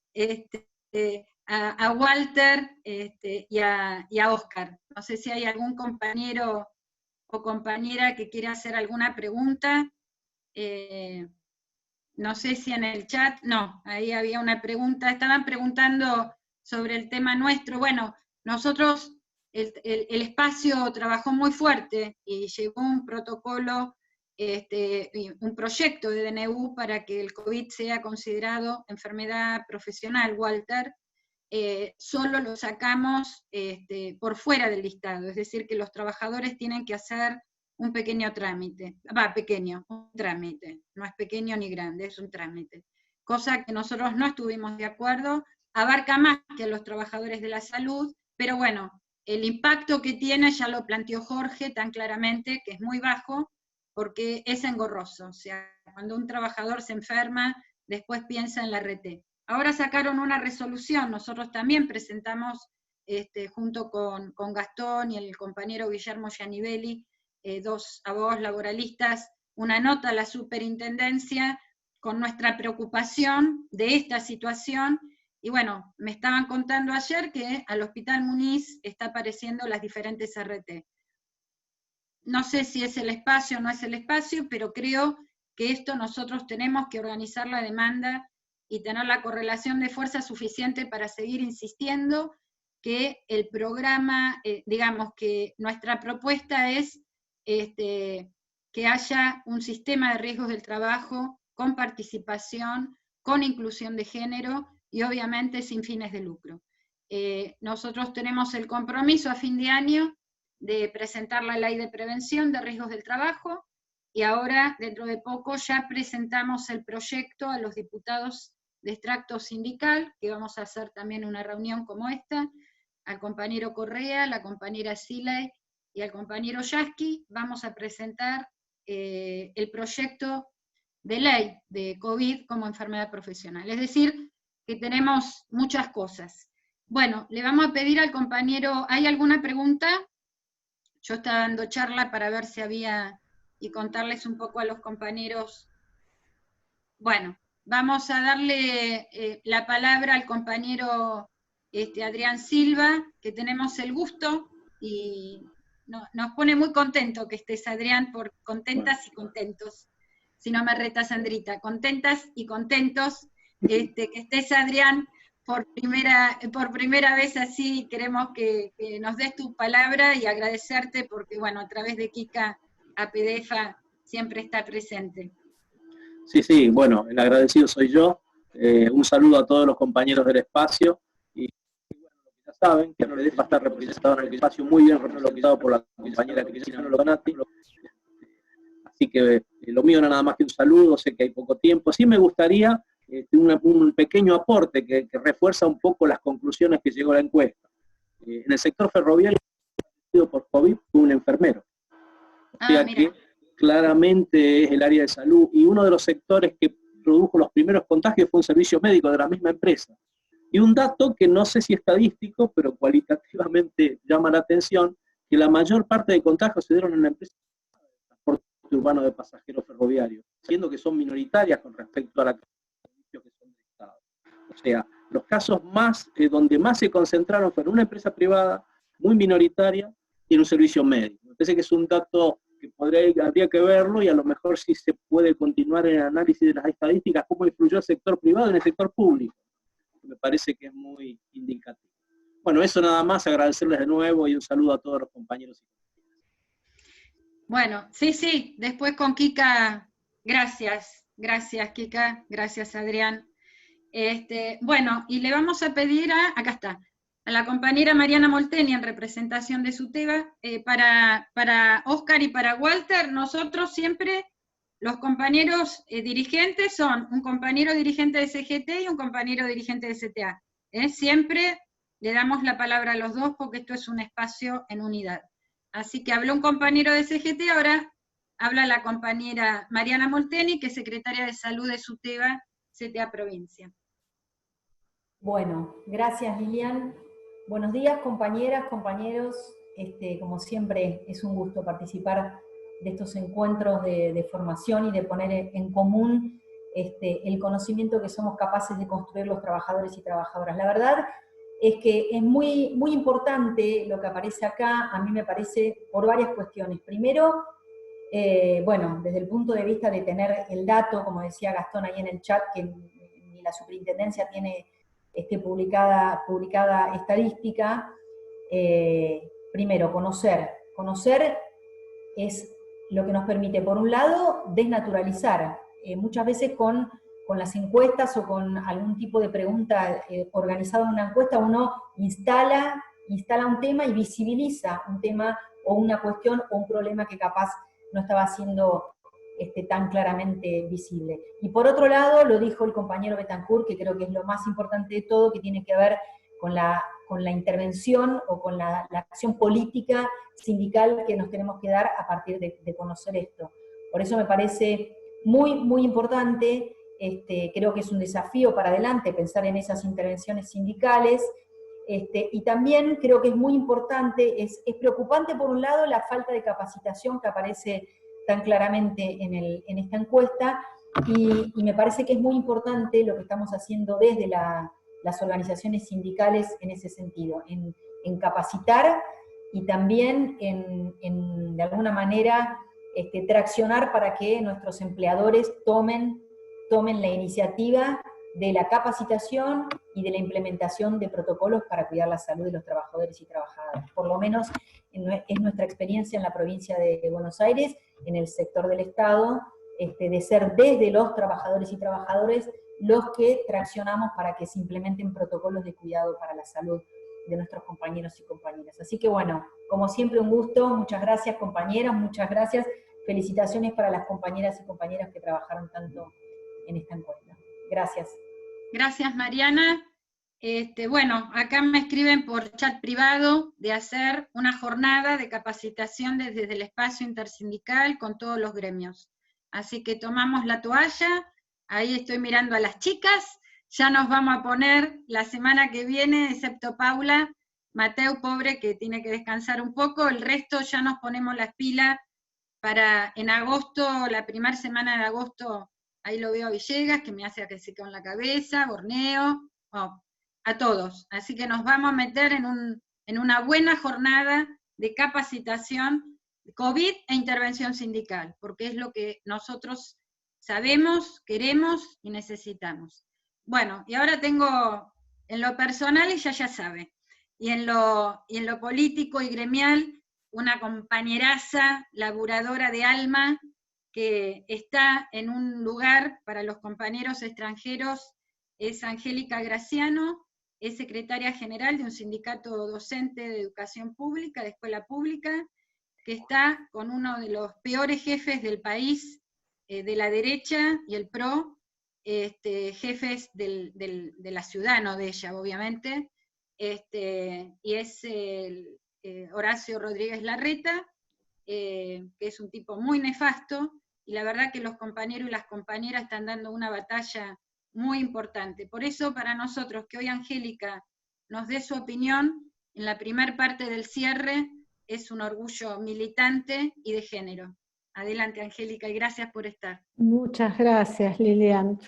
Walter y a Oscar. No sé si hay algún compañero o compañera que quiera hacer alguna pregunta. No sé si en el chat, no, ahí había una pregunta, estaban preguntando sobre el tema nuestro. Bueno, nosotros, el espacio trabajó muy fuerte y llevó un protocolo, un proyecto de DNU para que el COVID sea considerado enfermedad profesional, Walter. Solo lo sacamos por fuera del listado, es decir, que los trabajadores tienen que hacer un pequeño trámite, un trámite, no es pequeño ni grande, es un trámite, cosa que nosotros no estuvimos de acuerdo, abarca más que a los trabajadores de la salud, pero bueno, el impacto que tiene ya lo planteó Jorge tan claramente, que es muy bajo, porque es engorroso, o sea, cuando un trabajador se enferma, después piensa en la RT. Ahora sacaron una resolución, nosotros también presentamos, junto con Gastón y el compañero Guillermo Gianivelli, dos abogados laboralistas, una nota a la superintendencia con nuestra preocupación de esta situación, y bueno, me estaban contando ayer que al Hospital Muniz está apareciendo las diferentes RT. No sé si es el espacio o no es el espacio, pero creo que esto nosotros tenemos que organizar la demanda y tener la correlación de fuerza suficiente para seguir insistiendo que el programa, digamos que nuestra propuesta es que haya un sistema de riesgos del trabajo con participación, con inclusión de género y obviamente sin fines de lucro. Nosotros tenemos el compromiso a fin de año de presentar la ley de prevención de riesgos del trabajo, y ahora, dentro de poco, ya presentamos el proyecto a los diputados de extracto sindical, que vamos a hacer también una reunión como esta, al compañero Correa, la compañera Siley y al compañero Yasky, vamos a presentar el proyecto de ley de COVID como enfermedad profesional. Es decir, que tenemos muchas cosas. Bueno, le vamos a pedir al compañero, ¿hay alguna pregunta? Yo estaba dando charla para ver si había, y contarles un poco a los compañeros. Bueno, vamos a darle la palabra al compañero Adrián Silva, que tenemos el gusto, y nos pone muy contento que estés, Adrián, por contentas y contentos. Si no me reta Sandrita, contentas y contentos que estés, Adrián, por primera vez así. Queremos que nos des tu palabra y agradecerte porque, bueno, a través de Kika APDEFA siempre está presente. Sí, bueno, el agradecido soy yo. Un saludo a todos los compañeros del espacio. Y bueno, ya saben que APDEFA está representado en el espacio, muy bien representado por la compañera Cristina Donati. Así que lo mío no nada más que un saludo, sé que hay poco tiempo. Sí me gustaría un pequeño aporte que refuerza un poco las conclusiones que llegó la encuesta. En el sector ferroviario, por COVID, fue un enfermero. O sea que claramente es el área de salud, y uno de los sectores que produjo los primeros contagios fue un servicio médico de la misma empresa. Y un dato que no sé si estadístico, pero cualitativamente llama la atención, que la mayor parte de contagios se dieron en la empresa de transporte urbano de pasajeros ferroviarios, siendo que son minoritarias con respecto a la que son del Estado. O sea, los casos donde más se concentraron fueron una empresa privada muy minoritaria y en un servicio médico. Me parece que es un dato que habría que verlo, y a lo mejor sí se puede continuar en el análisis de las estadísticas, cómo influyó el sector privado en el sector público. Me parece que es muy indicativo. Bueno, eso nada más, agradecerles de nuevo y un saludo a todos los compañeros. Bueno, sí, después con Kika, gracias Kika, gracias Adrián. Bueno, y le vamos a pedir acá está, a la compañera Mariana Molteni en representación de SUTEBA, para Oscar y para Walter. Nosotros siempre, los compañeros dirigentes son un compañero dirigente de CGT y un compañero dirigente de CTA. Siempre le damos la palabra a los dos porque esto es un espacio en unidad. Así que habló un compañero de CGT, ahora habla la compañera Mariana Molteni, que es secretaria de Salud de SUTEBA, CTA Provincia. Bueno, gracias Lilian. Buenos días compañeras, compañeros. Como siempre es un gusto participar de estos encuentros de formación y de poner en común el conocimiento que somos capaces de construir los trabajadores y trabajadoras. La verdad es que es muy, muy importante lo que aparece acá, a mí me parece, por varias cuestiones. Primero, bueno, desde el punto de vista de tener el dato, como decía Gastón ahí en el chat, que ni la superintendencia tiene publicada estadística. Primero, conocer es lo que nos permite, por un lado, desnaturalizar, muchas veces con las encuestas o con algún tipo de pregunta organizada en una encuesta, uno instala un tema y visibiliza un tema o una cuestión o un problema que capaz no estaba siendo tan claramente visible. Y por otro lado, lo dijo el compañero Betancourt, que creo que es lo más importante de todo, que tiene que ver con la intervención o con la acción política sindical que nos tenemos que dar a partir de conocer esto. Por eso me parece muy, muy importante, creo que es un desafío para adelante pensar en esas intervenciones sindicales, y también creo que es muy importante, es preocupante por un lado la falta de capacitación que aparece tan claramente en esta encuesta, Y me parece que es muy importante lo que estamos haciendo desde las organizaciones sindicales en ese sentido, en capacitar y también de alguna manera traccionar para que nuestros empleadores tomen la iniciativa de la capacitación y de la implementación de protocolos para cuidar la salud de los trabajadores y trabajadoras. Por lo menos es nuestra experiencia en la provincia de Buenos Aires, en el sector del Estado, de ser desde los trabajadores y trabajadoras los que traccionamos para que se implementen protocolos de cuidado para la salud de nuestros compañeros y compañeras. Así que bueno, como siempre un gusto, muchas gracias compañeras, muchas gracias, felicitaciones para las compañeras y compañeros que trabajaron tanto en esta encuesta. Gracias. Gracias, Mariana. Bueno, acá me escriben por chat privado de hacer una jornada de capacitación desde el espacio intersindical con todos los gremios. Así que tomamos la toalla, ahí estoy mirando a las chicas, ya nos vamos a poner la semana que viene, excepto Paula, Mateo, pobre, que tiene que descansar un poco, el resto ya nos ponemos las pilas para en agosto, la primera semana de agosto, ahí lo veo a Villegas, que me hace así con la cabeza, Borneo, a todos. Así que nos vamos a meter en una buena jornada de capacitación COVID e intervención sindical, porque es lo que nosotros sabemos, queremos y necesitamos. Bueno, y ahora tengo en lo personal, ella ya sabe, y en lo político y gremial, una compañeraza, laburadora de alma, que está en un lugar para los compañeros extranjeros, es Angélica Graciano, es secretaria general de un sindicato docente de educación pública, de escuela pública, que está con uno de los peores jefes del país, de la derecha y el PRO, jefes de la ciudad, no de ella, obviamente, y es Horacio Rodríguez Larreta, que es un tipo muy nefasto, y la verdad que los compañeros y las compañeras están dando una batalla muy importante. Por eso, para nosotros, que hoy Angélica nos dé su opinión, en la primer parte del cierre, es un orgullo militante y de género. Adelante, Angélica, y gracias por estar. Muchas gracias, Lilian.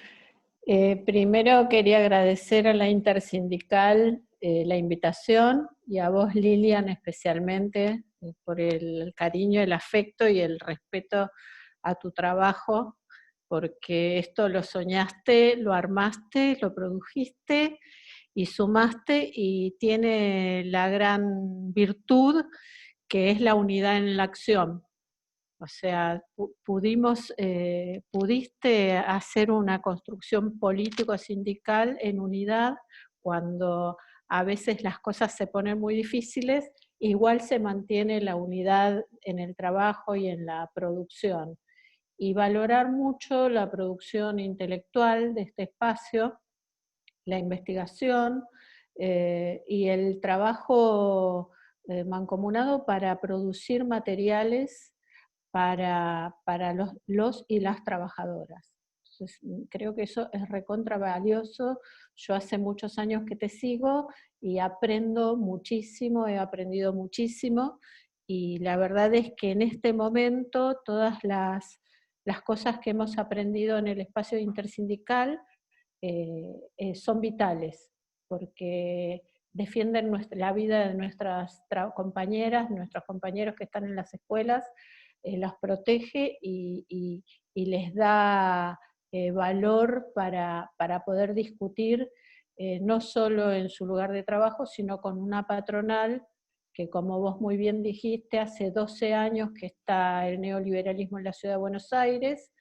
Primero quería agradecer a la Intersindical la invitación, y a vos, Lilian, especialmente, por el cariño, el afecto y el respeto a tu trabajo, porque esto lo soñaste, lo armaste, lo produjiste y sumaste, y tiene la gran virtud que es la unidad en la acción. O sea, pudiste hacer una construcción político-sindical en unidad cuando a veces las cosas se ponen muy difíciles, igual se mantiene la unidad en el trabajo y en la producción. Y valorar mucho la producción intelectual de este espacio, la investigación y el trabajo mancomunado para producir materiales para los y las trabajadoras. Entonces, creo que eso es recontra valioso. Yo hace muchos años que te sigo y aprendo muchísimo, he aprendido muchísimo, y la verdad es que en este momento todas las cosas que hemos aprendido en el espacio intersindical son vitales, porque defienden la vida de nuestras compañeras, nuestros compañeros que están en las escuelas, las protege y les da valor para poder discutir, no solo en su lugar de trabajo, sino con una patronal que, como vos muy bien dijiste, hace 12 años que está el neoliberalismo en la Ciudad de Buenos Aires.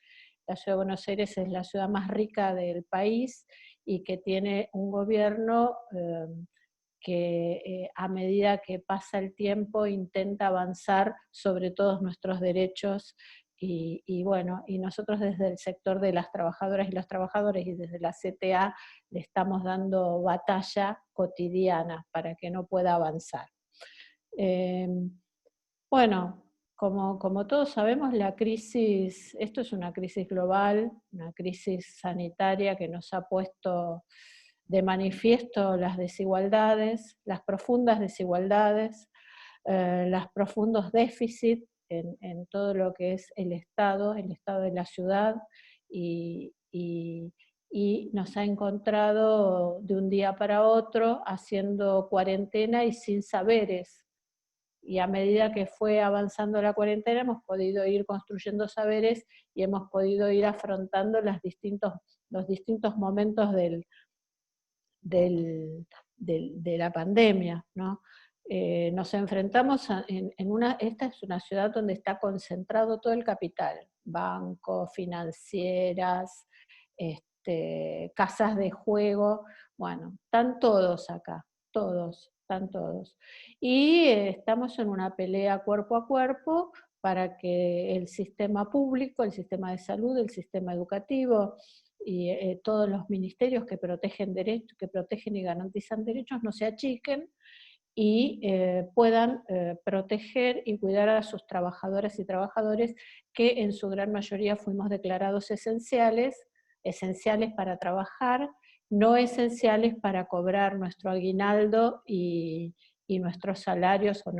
La Ciudad de Buenos Aires es la ciudad más rica del país y que tiene un gobierno que a medida que pasa el tiempo intenta avanzar sobre todos nuestros derechos, y bueno, y nosotros desde el sector de las trabajadoras y los trabajadores y desde la CTA le estamos dando batalla cotidiana para que no pueda avanzar. Bueno, como todos sabemos, la crisis, esto es una crisis global, una crisis sanitaria que nos ha puesto de manifiesto las desigualdades, las profundas desigualdades, los profundos déficits en todo lo que es el Estado de la ciudad y nos ha encontrado de un día para otro haciendo cuarentena y sin saberes. Y a medida que fue avanzando la cuarentena hemos podido ir construyendo saberes y hemos podido ir afrontando los distintos momentos de la pandemia, ¿no? Nos enfrentamos esta es una ciudad donde está concentrado todo el capital, bancos, financieras, casas de juego, bueno, están todos acá, están todos. Y estamos en una pelea cuerpo a cuerpo para que el sistema público, el sistema de salud, el sistema educativo, y todos los ministerios que protegen derechos, que protegen y garantizan derechos no se achiquen y puedan proteger y cuidar a sus trabajadoras y trabajadores que en su gran mayoría fuimos declarados esenciales para trabajar, no esenciales para cobrar nuestro aguinaldo y nuestros salarios o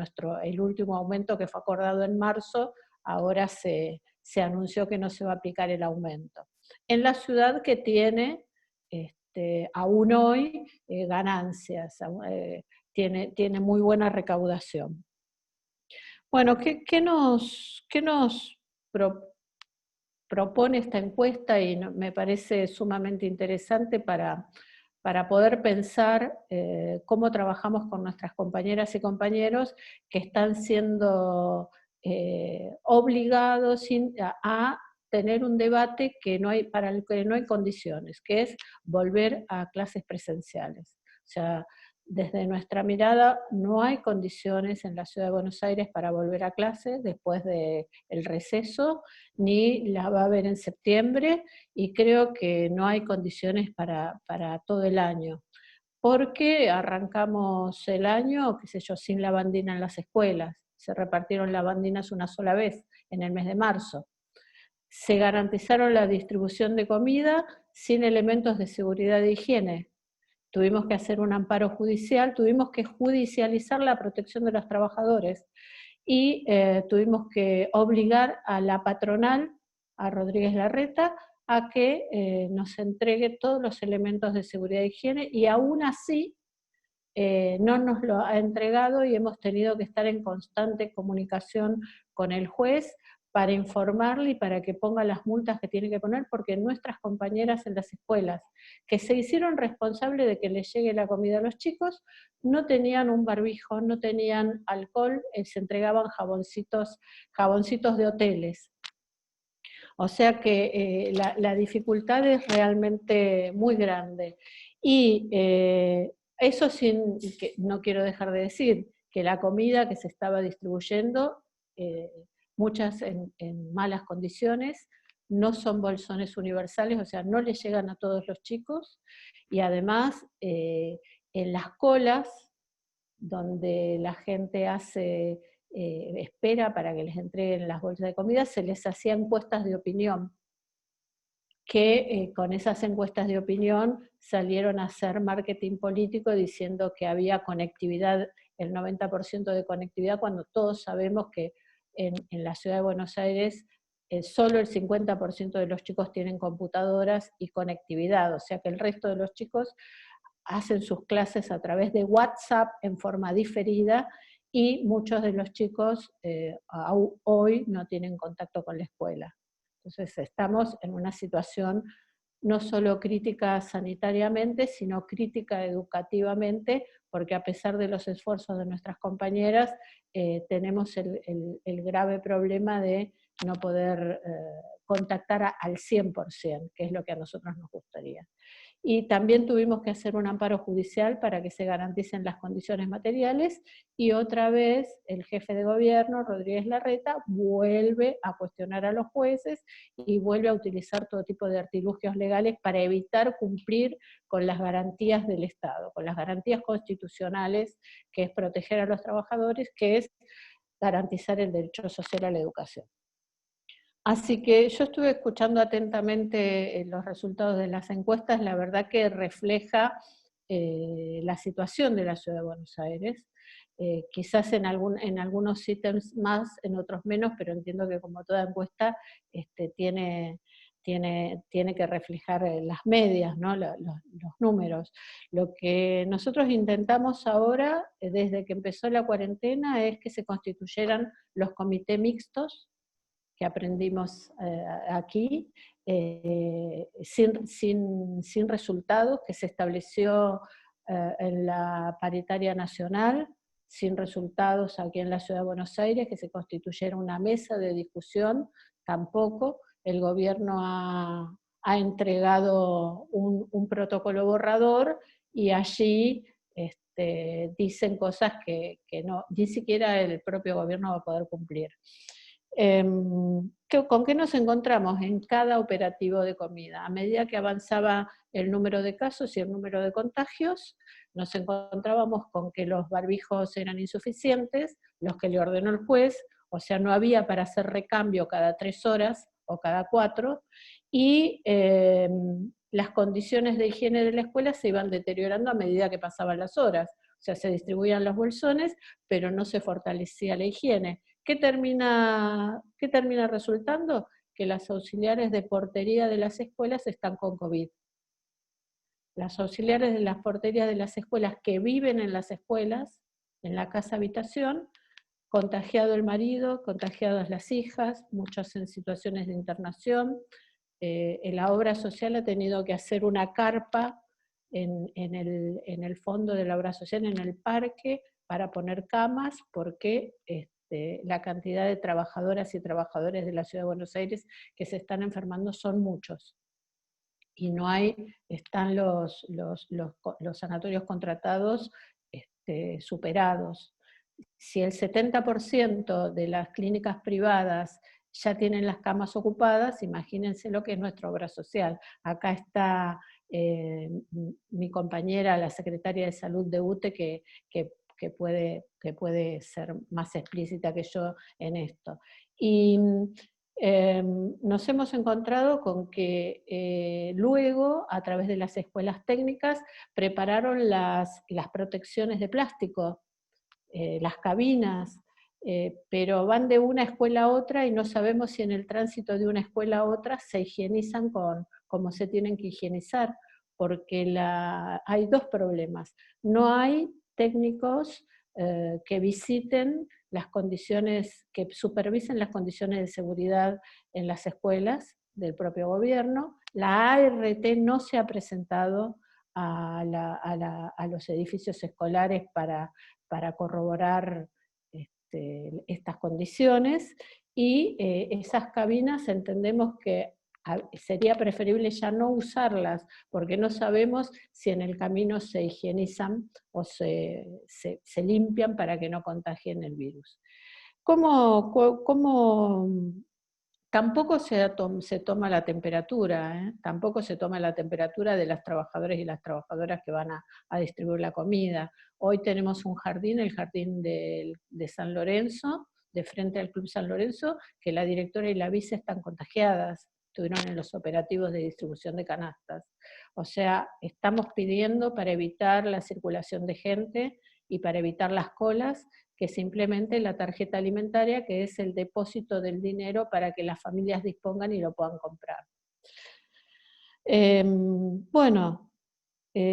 el último aumento que fue acordado en marzo, ahora se anunció que no se va a aplicar el aumento. En la ciudad que tiene, aún hoy, ganancias, tiene muy buena recaudación. Bueno, ¿qué nos propone esta encuesta? Y me parece sumamente interesante para poder pensar cómo trabajamos con nuestras compañeras y compañeros que están siendo obligados a tener un debate para el que no hay condiciones, que es volver a clases presenciales. O sea, desde nuestra mirada no hay condiciones en la Ciudad de Buenos Aires para volver a clases después del receso, ni la va a haber en septiembre, y creo que no hay condiciones para todo el año, porque arrancamos el año, qué sé yo, sin lavandina en las escuelas, se repartieron lavandinas una sola vez en el mes de marzo. Se garantizaron la distribución de comida sin elementos de seguridad e higiene. Tuvimos que hacer un amparo judicial, tuvimos que judicializar la protección de los trabajadores y tuvimos que obligar a la patronal, a Rodríguez Larreta, a que nos entregue todos los elementos de seguridad e higiene, y aún así no nos lo ha entregado y hemos tenido que estar en constante comunicación con el juez para informarle y para que ponga las multas que tiene que poner, porque nuestras compañeras en las escuelas, que se hicieron responsables de que les llegue la comida a los chicos, no tenían un barbijo, no tenían alcohol, se entregaban jaboncitos de hoteles. O sea que la dificultad es realmente muy grande. Y eso no quiero dejar de decir que la comida que se estaba distribuyendo, muchas en malas condiciones, no son bolsones universales, o sea, no les llegan a todos los chicos, y además en las colas, donde la gente espera para que les entreguen las bolsas de comida, se les hacían encuestas de opinión, que con esas encuestas de opinión salieron a hacer marketing político diciendo que había conectividad, el 90% de conectividad, cuando todos sabemos que en la Ciudad de Buenos Aires solo el 50% de los chicos tienen computadoras y conectividad, o sea que el resto de los chicos hacen sus clases a través de WhatsApp en forma diferida, y muchos de los chicos hoy no tienen contacto con la escuela. Entonces estamos en una situación no solo crítica sanitariamente, sino crítica educativamente, porque a pesar de los esfuerzos de nuestras compañeras, tenemos el grave problema de no poder contactar al 100%, que es lo que a nosotros nos gustaría. Y también tuvimos que hacer un amparo judicial para que se garanticen las condiciones materiales, y otra vez el jefe de gobierno, Rodríguez Larreta, vuelve a cuestionar a los jueces y vuelve a utilizar todo tipo de artilugios legales para evitar cumplir con las garantías del Estado, con las garantías constitucionales, que es proteger a los trabajadores, que es garantizar el derecho social a la educación. Así que yo estuve escuchando atentamente los resultados de las encuestas, la verdad que refleja la situación de la Ciudad de Buenos Aires, quizás en algunos ítems más, en otros menos, pero entiendo que como toda encuesta tiene tiene que reflejar las medias, ¿no? los números. Lo que nosotros intentamos ahora, desde que empezó la cuarentena, es que se constituyeran los comités mixtos, que aprendimos aquí, sin resultados, que se estableció en la paritaria nacional, sin resultados aquí en la Ciudad de Buenos Aires, que se constituyera una mesa de discusión, tampoco. El gobierno ha entregado un protocolo borrador y allí dicen cosas que no, ni siquiera el propio gobierno va a poder cumplir. ¿Con qué nos encontramos en cada operativo de comida? A medida que avanzaba el número de casos y el número de contagios, nos encontrábamos con que los barbijos eran insuficientes, los que le ordenó el juez, o sea, no había para hacer recambio cada 3 horas o cada 4, y las condiciones de higiene de la escuela se iban deteriorando a medida que pasaban las horas. O sea, se distribuían los bolsones, pero no se fortalecía la higiene. ¿Qué termina resultando? Que las auxiliares de portería de las escuelas están con COVID. Las auxiliares de las porterías de las escuelas que viven en las escuelas, en la casa habitación, contagiado el marido, contagiadas las hijas, muchos en situaciones de internación. La obra social ha tenido que hacer una carpa en el fondo de la obra social, en el parque, para poner camas, porque la cantidad de trabajadoras y trabajadores de la Ciudad de Buenos Aires que se están enfermando son muchos. Y no están los sanatorios contratados superados. Si el 70% de las clínicas privadas ya tienen las camas ocupadas, imagínense lo que es nuestra obra social. Acá está mi compañera, la secretaria de Salud de UTE, que puede ser más explícita que yo en esto. Y nos hemos encontrado con que luego, a través de las escuelas técnicas, prepararon las protecciones de plástico, las cabinas, pero van de una escuela a otra y no sabemos si en el tránsito de una escuela a otra se higienizan como se tienen que higienizar, porque hay 2 problemas. No hay técnicos que visiten las condiciones, que supervisen las condiciones de seguridad en las escuelas del propio gobierno. La ART no se ha presentado a los edificios escolares para corroborar estas condiciones, y esas cabinas entendemos que sería preferible ya no usarlas, porque no sabemos si en el camino se higienizan o se limpian para que no contagien el virus. Tampoco se toma la temperatura, tampoco se toma la temperatura de las trabajadoras y las trabajadoras que van a distribuir la comida. Hoy tenemos un jardín, el jardín de San Lorenzo, de frente al Club San Lorenzo, que la directora y la vice están contagiadas, estuvieron en los operativos de distribución de canastas. O sea, estamos pidiendo, para evitar la circulación de gente y para evitar las colas, que se implemente la tarjeta alimentaria, que es el depósito del dinero para que las familias dispongan y lo puedan comprar.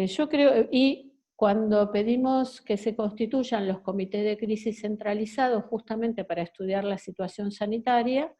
Yo creo, y cuando pedimos que se constituyan los comités de crisis centralizados justamente para estudiar la situación sanitaria,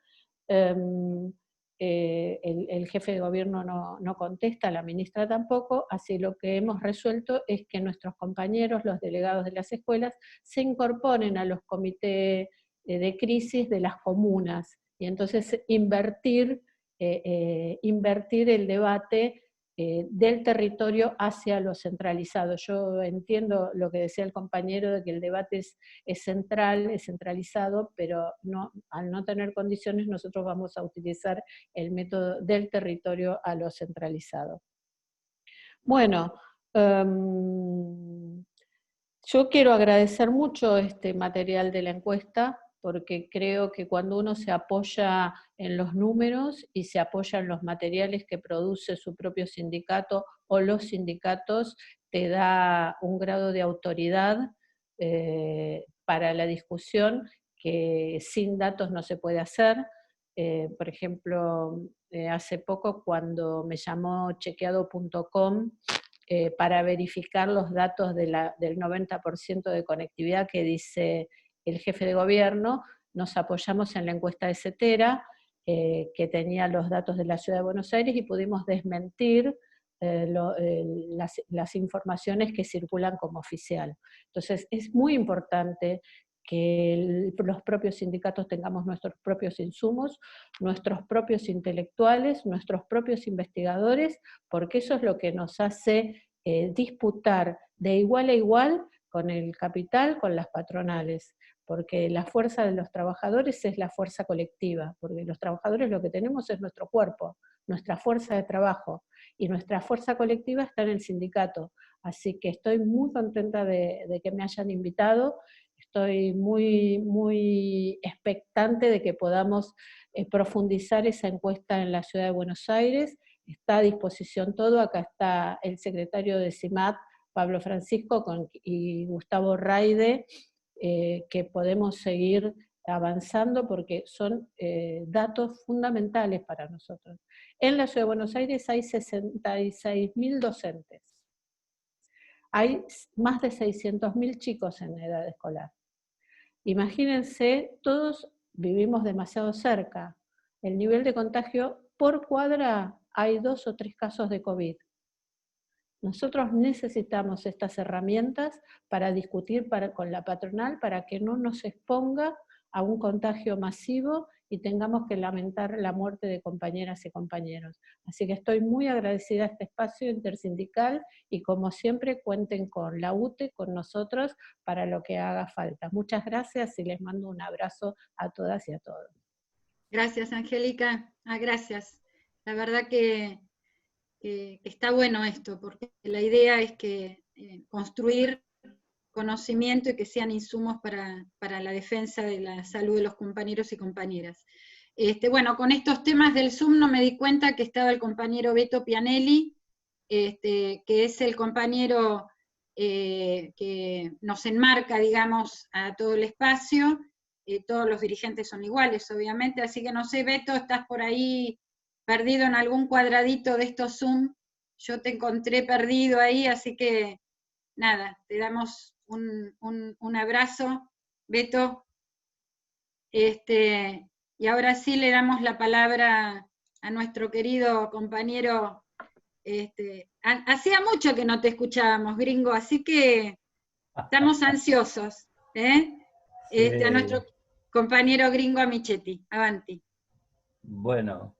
el jefe de gobierno no contesta, la ministra tampoco, así lo que hemos resuelto es que nuestros compañeros, los delegados de las escuelas, se incorporen a los comités de crisis de las comunas, y entonces invertir el debate del territorio hacia lo centralizado. Yo entiendo lo que decía el compañero de que el debate es centralizado, pero al no tener condiciones nosotros vamos a utilizar el método del territorio a lo centralizado. Bueno, yo quiero agradecer mucho este material de la encuesta, porque creo que cuando uno se apoya en los números y se apoya en los materiales que produce su propio sindicato o los sindicatos, te da un grado de autoridad para la discusión que sin datos no se puede hacer. Por ejemplo, hace poco cuando me llamó chequeado.com para verificar los datos del 90% de conectividad que dice el jefe de gobierno. Nos apoyamos en la encuesta de Cetera, que tenía los datos de la Ciudad de Buenos Aires, y pudimos desmentir las informaciones que circulan como oficial. Entonces es muy importante que los propios sindicatos tengamos nuestros propios insumos, nuestros propios intelectuales, nuestros propios investigadores, porque eso es lo que nos hace disputar de igual a igual con el capital, con las patronales, porque la fuerza de los trabajadores es la fuerza colectiva, porque los trabajadores lo que tenemos es nuestro cuerpo, nuestra fuerza de trabajo, y nuestra fuerza colectiva está en el sindicato. Así que estoy muy contenta de que me hayan invitado. Estoy muy, muy expectante de que podamos profundizar esa encuesta en la Ciudad de Buenos Aires. Está a disposición todo. Acá está el secretario de CIMAD, Pablo Francisco, y Gustavo Raide, que podemos seguir avanzando porque son datos fundamentales para nosotros. En la Ciudad de Buenos Aires hay 66.000 docentes. Hay más de 600.000 chicos en edad escolar. Imagínense, todos vivimos demasiado cerca. El nivel de contagio por cuadra, hay 2 o 3 casos de COVID. Nosotros necesitamos estas herramientas para discutir con la patronal para que no nos exponga a un contagio masivo y tengamos que lamentar la muerte de compañeras y compañeros. Así que estoy muy agradecida a este espacio intersindical y como siempre cuenten con la UTE, con nosotros, para lo que haga falta. Muchas gracias y les mando un abrazo a todas y a todos. Gracias, Angélica. Gracias. La verdad que está bueno esto, porque la idea es que construir conocimiento y que sean insumos para la defensa de la salud de los compañeros y compañeras. Bueno, con estos temas del Zoom no me di cuenta que estaba el compañero Beto Pianelli, que es el compañero que nos enmarca, digamos, a todo el espacio. Todos los dirigentes son iguales, obviamente, así que no sé, Beto, estás por ahí perdido en algún cuadradito de estos Zoom. Yo te encontré perdido ahí, así que nada, te damos un abrazo, Beto. Y ahora sí le damos la palabra a nuestro querido compañero. Hacía mucho que no te escuchábamos, gringo, así que estamos ansiosos. A nuestro compañero gringo Amichetti. Avanti. Bueno,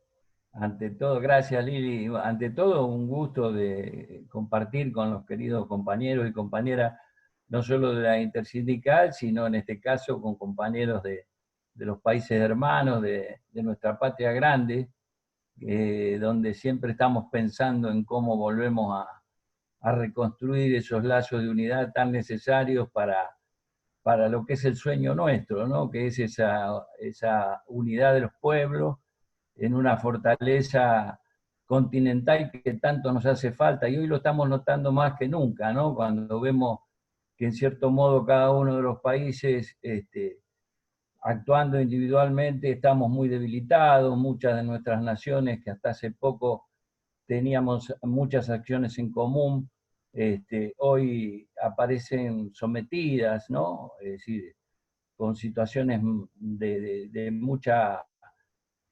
ante todo, gracias Lili, ante todo un gusto de compartir con los queridos compañeros y compañeras, no solo de la intersindical, sino en este caso con compañeros de los países hermanos, de nuestra patria grande, donde siempre estamos pensando en cómo volvemos a reconstruir esos lazos de unidad tan necesarios para lo que es el sueño nuestro, ¿no? Que es esa unidad de los pueblos en una fortaleza continental que tanto nos hace falta, y hoy lo estamos notando más que nunca, ¿no? Cuando vemos que en cierto modo cada uno de los países, actuando individualmente, estamos muy debilitados. Muchas de nuestras naciones que hasta hace poco teníamos muchas acciones en común, hoy aparecen sometidas, ¿no? Es decir, con situaciones de mucha,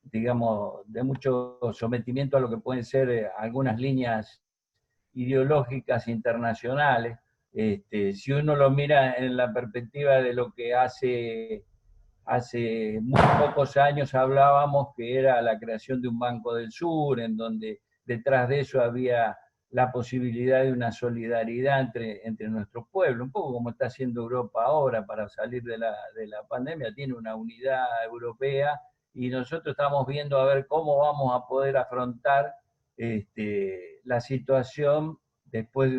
digamos, de mucho sometimiento a lo que pueden ser algunas líneas ideológicas internacionales. Si uno lo mira en la perspectiva de lo que hace muy pocos años hablábamos, que era la creación de un Banco del Sur, en donde detrás de eso había la posibilidad de una solidaridad entre nuestros pueblos, un poco como está haciendo Europa ahora para salir de la pandemia, tiene una unidad europea, y nosotros estamos viendo a ver cómo vamos a poder afrontar la situación después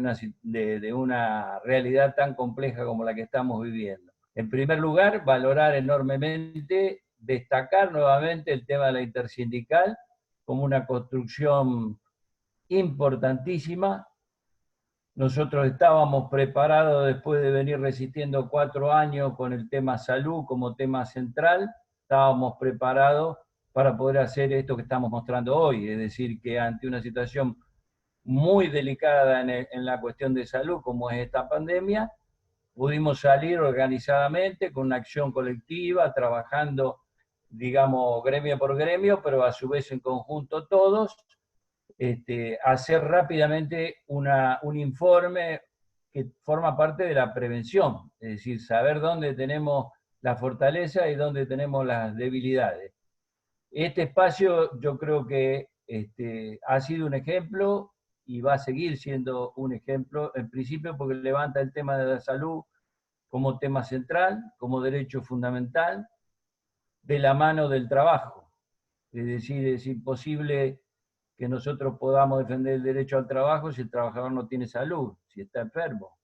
de una realidad tan compleja como la que estamos viviendo. En primer lugar, valorar enormemente, destacar nuevamente el tema de la intersindical como una construcción importantísima. Nosotros estábamos preparados después de venir resistiendo 4 años con el tema salud como tema central, estábamos preparados para poder hacer esto que estamos mostrando hoy, es decir, que ante una situación muy delicada en la cuestión de salud, como es esta pandemia, pudimos salir organizadamente con una acción colectiva, trabajando, digamos, gremio por gremio, pero a su vez en conjunto todos, hacer rápidamente un informe que forma parte de la prevención, es decir, saber dónde tenemos la fortaleza y dónde tenemos las debilidades. Este espacio yo creo que ha sido un ejemplo y va a seguir siendo un ejemplo, en principio porque levanta el tema de la salud como tema central, como derecho fundamental, de la mano del trabajo. Es decir, es imposible que nosotros podamos defender el derecho al trabajo si el trabajador no tiene salud, si está enfermo.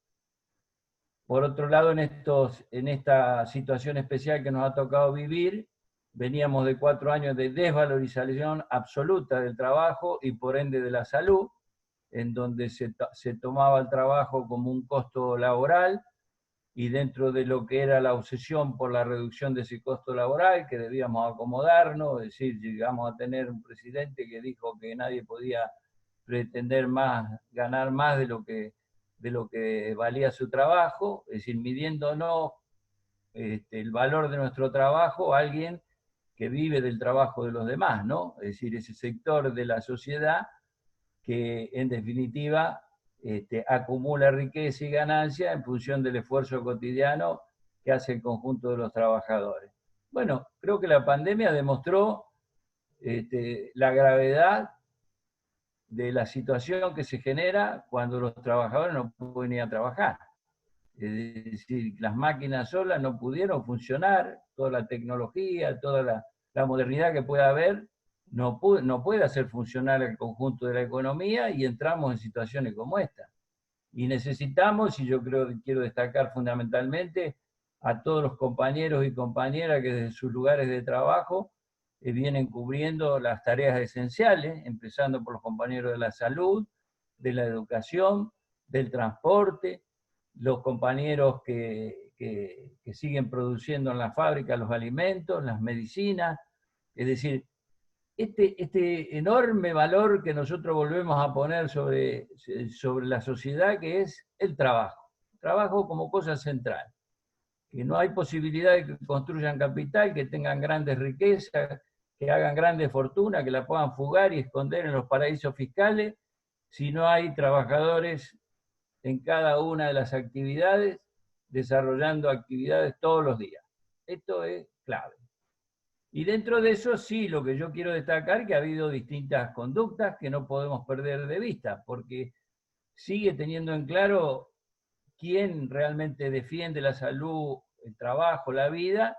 Por otro lado, en esta situación especial que nos ha tocado vivir, veníamos de 4 años de desvalorización absoluta del trabajo y por ende de la salud, en donde se tomaba el trabajo como un costo laboral, y dentro de lo que era la obsesión por la reducción de ese costo laboral, que debíamos acomodarnos, es decir, llegamos a tener un presidente que dijo que nadie podía pretender ganar más de lo que valía su trabajo, es decir, midiéndonos el valor de nuestro trabajo a alguien que vive del trabajo de los demás, ¿no? Es decir, ese sector de la sociedad que en definitiva acumula riqueza y ganancia en función del esfuerzo cotidiano que hace el conjunto de los trabajadores. Bueno, creo que la pandemia demostró la gravedad de la situación que se genera cuando los trabajadores no pueden ir a trabajar. Es decir, las máquinas solas no pudieron funcionar, toda la tecnología, toda la modernidad que pueda haber, no puede hacer funcionar el conjunto de la economía y entramos en situaciones como esta. Y necesitamos, y yo creo que quiero destacar fundamentalmente, a todos los compañeros y compañeras que desde sus lugares de trabajo vienen cubriendo las tareas esenciales, empezando por los compañeros de la salud, de la educación, del transporte, los compañeros que siguen produciendo en la fábrica los alimentos, las medicinas, es decir, este enorme valor que nosotros volvemos a poner sobre la sociedad, que es el trabajo como cosa central, que no hay posibilidad de que construyan capital, que tengan grandes riquezas, que hagan grandes fortunas, que la puedan fugar y esconder en los paraísos fiscales, si no hay trabajadores en cada una de las actividades, desarrollando actividades todos los días. Esto es clave. Y dentro de eso sí, lo que yo quiero destacar es que ha habido distintas conductas que no podemos perder de vista, porque sigue teniendo en claro quién realmente defiende la salud, el trabajo, la vida,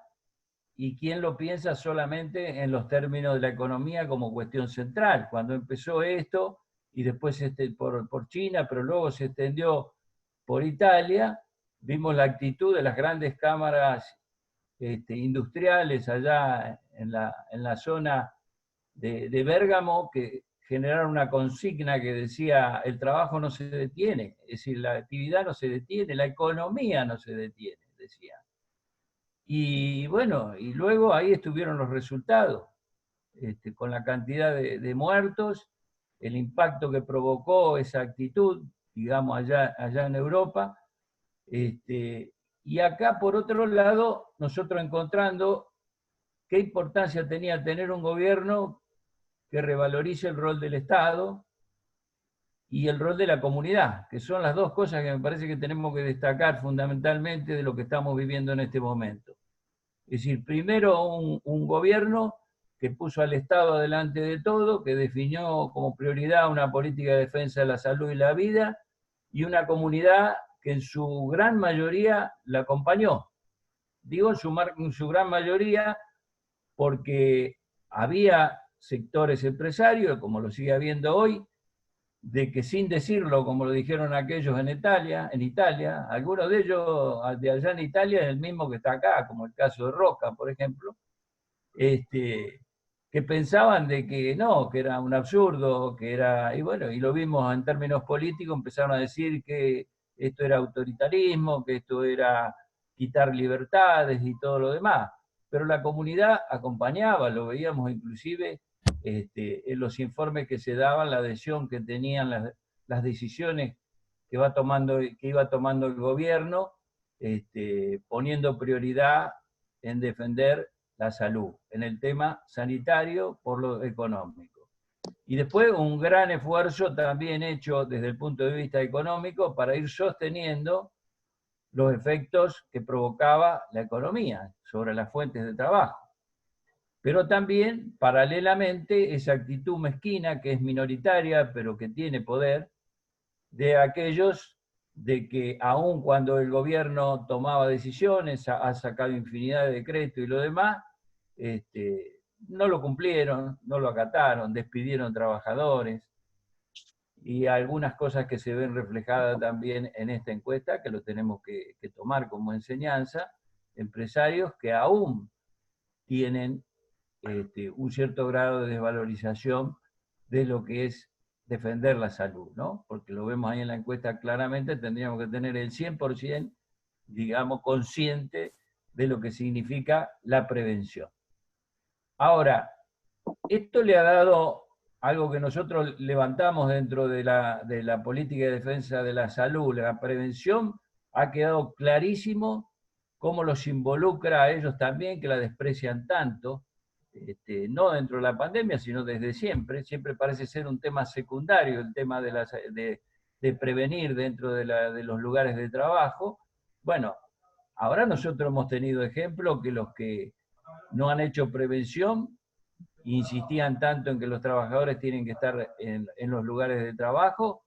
y quién lo piensa solamente en los términos de la economía como cuestión central. Cuando empezó esto, y después por China, pero luego se extendió por Italia, vimos la actitud de las grandes cámaras industriales allá en la zona de Bérgamo, que generaron una consigna que decía: el trabajo no se detiene, es decir, la actividad no se detiene, la economía no se detiene, decía. Y bueno, y luego ahí estuvieron los resultados, con la cantidad de muertos, el impacto que provocó esa actitud, digamos, allá en Europa. Y acá, por otro lado, nosotros encontrando qué importancia tenía tener un gobierno que revalorice el rol del Estado y el rol de la comunidad, que son las dos cosas que me parece que tenemos que destacar fundamentalmente de lo que estamos viviendo en este momento. Es decir, primero un gobierno que puso al Estado adelante de todo, que definió como prioridad una política de defensa de la salud y la vida, y una comunidad que en su gran mayoría la acompañó. Digo en su gran mayoría porque había sectores empresarios, como lo sigue habiendo hoy, de que sin decirlo, como lo dijeron aquellos en Italia, algunos de ellos de allá en Italia es el mismo que está acá, como el caso de Roca, por ejemplo, que pensaban de que no, que era un absurdo, que era, y bueno, y lo vimos en términos políticos, empezaron a decir que esto era autoritarismo, que esto era quitar libertades y todo lo demás. pero la comunidad acompañaba, lo veíamos inclusive en los informes que se daban, la adhesión que tenían las decisiones que iba tomando el gobierno, poniendo prioridad en defender la salud, en el tema sanitario por lo económico. Y después un gran esfuerzo también hecho desde el punto de vista económico para ir sosteniendo los efectos que provocaba la economía sobre las fuentes de trabajo. Pero también, paralelamente, esa actitud mezquina, que es minoritaria, pero que tiene poder, de aquellos de que aun cuando el gobierno tomaba decisiones, ha sacado infinidad de decretos y lo demás, no lo cumplieron, no lo acataron, despidieron trabajadores, y algunas cosas que se ven reflejadas también en esta encuesta, que lo tenemos que tomar como enseñanza, empresarios que aún tienen un cierto grado de desvalorización de lo que es defender la salud, ¿no? Porque lo vemos ahí en la encuesta claramente, tendríamos que tener el 100%, digamos, consciente de lo que significa la prevención. Ahora, esto le ha dado algo que nosotros levantamos dentro de la política de defensa de la salud, la prevención, ha quedado clarísimo cómo los involucra a ellos también, que la desprecian tanto, no dentro de la pandemia, sino desde siempre. Siempre parece ser un tema secundario el tema de prevenir dentro de los lugares de trabajo. Bueno, ahora nosotros hemos tenido ejemplos que los que no han hecho prevención insistían tanto en que los trabajadores tienen que estar en los lugares de trabajo,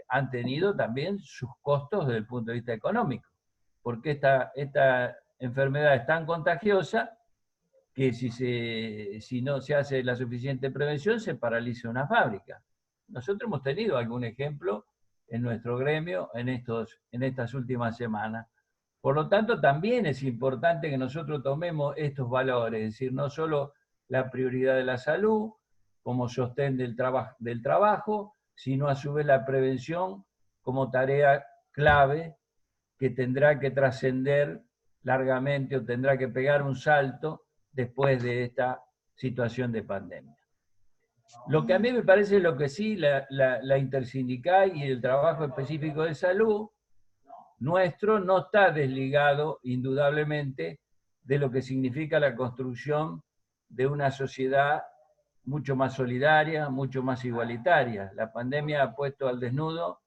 han tenido también sus costos desde el punto de vista económico, porque esta enfermedad es tan contagiosa que si no se hace la suficiente prevención se paraliza una fábrica. Nosotros hemos tenido algún ejemplo en nuestro gremio en estas últimas semanas. Por lo tanto, también es importante que nosotros tomemos estos valores, es decir, no solo la prioridad de la salud como sostén del trabajo, sino a su vez la prevención como tarea clave que tendrá que trascender largamente o tendrá que pegar un salto después de esta situación de pandemia. Lo que a mí me parece lo que sí, la intersindical y el trabajo específico de salud nuestro no está desligado indudablemente de lo que significa la construcción de una sociedad mucho más solidaria, mucho más igualitaria. La pandemia ha puesto al desnudo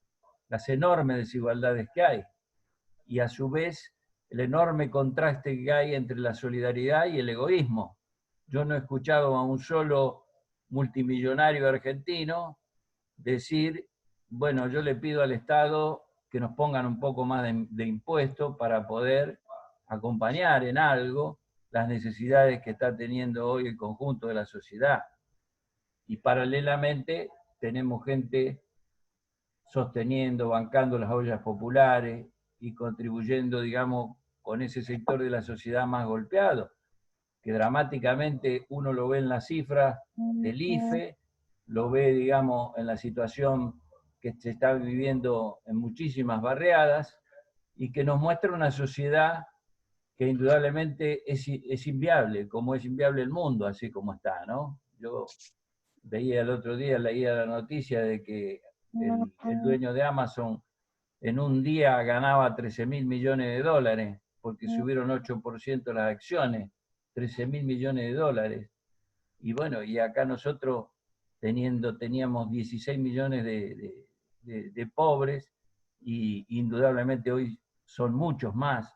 las enormes desigualdades que hay y a su vez el enorme contraste que hay entre la solidaridad y el egoísmo. Yo no he escuchado a un solo multimillonario argentino decir, bueno, yo le pido al Estado que nos pongan un poco más de impuestos para poder acompañar en algo las necesidades que está teniendo hoy el conjunto de la sociedad. Y paralelamente tenemos gente sosteniendo, bancando las ollas populares y contribuyendo, digamos, con ese sector de la sociedad más golpeado, que dramáticamente uno lo ve en las cifras del IFE, lo ve, digamos, en la situación que se está viviendo en muchísimas barriadas, y que nos muestra una sociedad que indudablemente es inviable, como es inviable el mundo, así como está, ¿no? Yo veía el otro día, leía la noticia de que el dueño de Amazon en un día ganaba 13.000 millones de dólares, porque subieron 8% las acciones, 13.000 millones de dólares. Y bueno, y acá nosotros teníamos 16 millones de pobres, y indudablemente hoy son muchos más,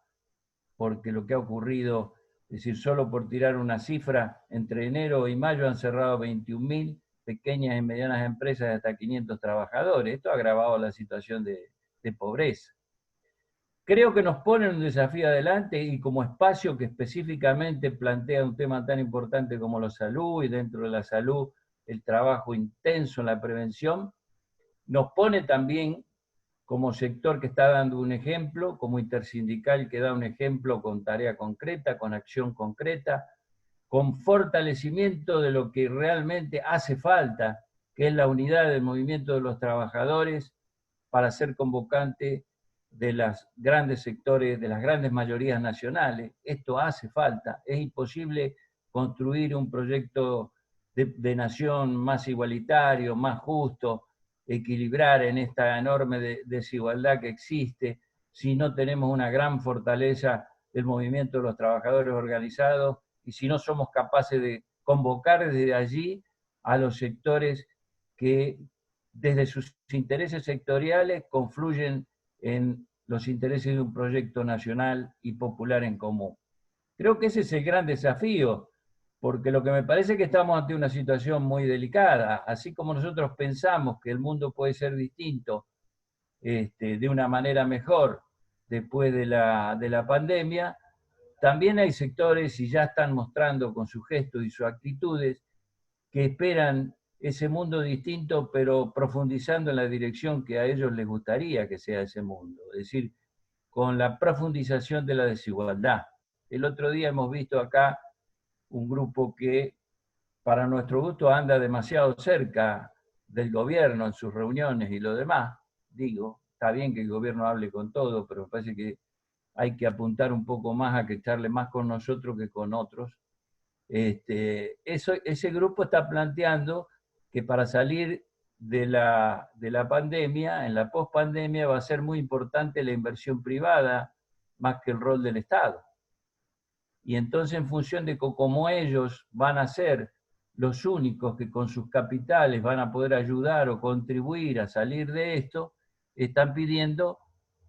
porque lo que ha ocurrido, es decir, solo por tirar una cifra, entre enero y mayo han cerrado 21.000 pequeñas y medianas empresas de hasta 500 trabajadores. Esto ha agravado la situación de pobreza. Creo que nos pone un desafío adelante, y como espacio que específicamente plantea un tema tan importante como la salud, y dentro de la salud el trabajo intenso en la prevención, nos pone también como sector que está dando un ejemplo, como intersindical que da un ejemplo con tarea concreta, con acción concreta, con fortalecimiento de lo que realmente hace falta, que es la unidad del movimiento de los trabajadores para ser convocante de los grandes sectores, de las grandes mayorías nacionales. Esto hace falta. Es imposible construir un proyecto de nación más igualitario, más justo, equilibrar en esta enorme desigualdad que existe, si no tenemos una gran fortaleza del movimiento de los trabajadores organizados y si no somos capaces de convocar desde allí a los sectores que desde sus intereses sectoriales confluyen en los intereses de un proyecto nacional y popular en común. Creo que ese es el gran desafío, porque lo que me parece es que estamos ante una situación muy delicada. Así como nosotros pensamos que el mundo puede ser distinto de una manera mejor después de la pandemia, también hay sectores, y ya están mostrando con sus gestos y sus actitudes, que esperan ese mundo distinto, pero profundizando en la dirección que a ellos les gustaría que sea ese mundo, es decir, con la profundización de la desigualdad. El otro día hemos visto acá un grupo que, para nuestro gusto, anda demasiado cerca del gobierno en sus reuniones y lo demás. Digo, está bien que el gobierno hable con todo, pero me parece que hay que apuntar un poco más a que echarle más con nosotros que con otros. Ese grupo está planteando que para salir de la pandemia, en la pospandemia, va a ser muy importante la inversión privada más que el rol del Estado. Y entonces, en función de cómo ellos van a ser los únicos que con sus capitales van a poder ayudar o contribuir a salir de esto, están pidiendo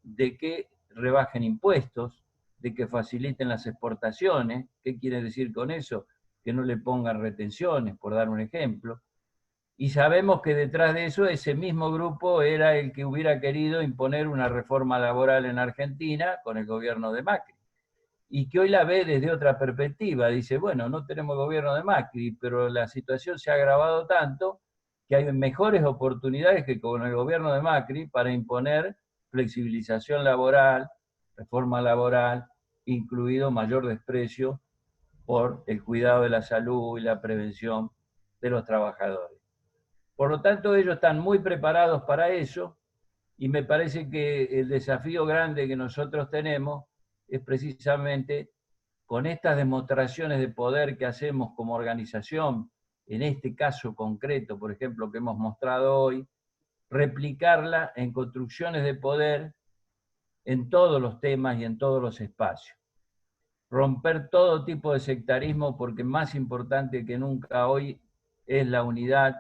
de que rebajen impuestos, de que faciliten las exportaciones. ¿Qué quiere decir con eso? Que no le pongan retenciones, por dar un ejemplo. Y sabemos que detrás de eso, ese mismo grupo era el que hubiera querido imponer una reforma laboral en Argentina con el gobierno de Macri. Y que hoy la ve desde otra perspectiva. Dice, bueno, no tenemos gobierno de Macri, pero la situación se ha agravado tanto que hay mejores oportunidades que con el gobierno de Macri para imponer flexibilización laboral, reforma laboral, incluido mayor desprecio por el cuidado de la salud y la prevención de los trabajadores. Por lo tanto, ellos están muy preparados para eso y me parece que el desafío grande que nosotros tenemos es precisamente con estas demostraciones de poder que hacemos como organización, en este caso concreto, por ejemplo, que hemos mostrado hoy, replicarla en construcciones de poder en todos los temas y en todos los espacios. Romper todo tipo de sectarismo, porque más importante que nunca hoy es la unidad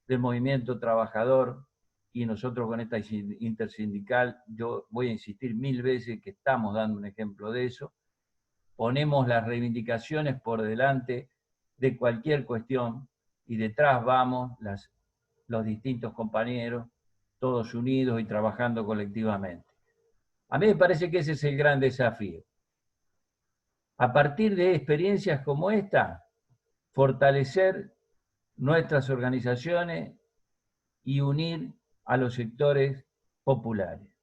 del movimiento trabajador, y nosotros con esta intersindical, yo voy a insistir 1000 veces que estamos dando un ejemplo de eso. Ponemos las reivindicaciones por delante de cualquier cuestión y detrás vamos los distintos compañeros, todos unidos y trabajando colectivamente. A mí me parece que ese es el gran desafío. A partir de experiencias como esta, fortalecer nuestras organizaciones y unir a los sectores populares.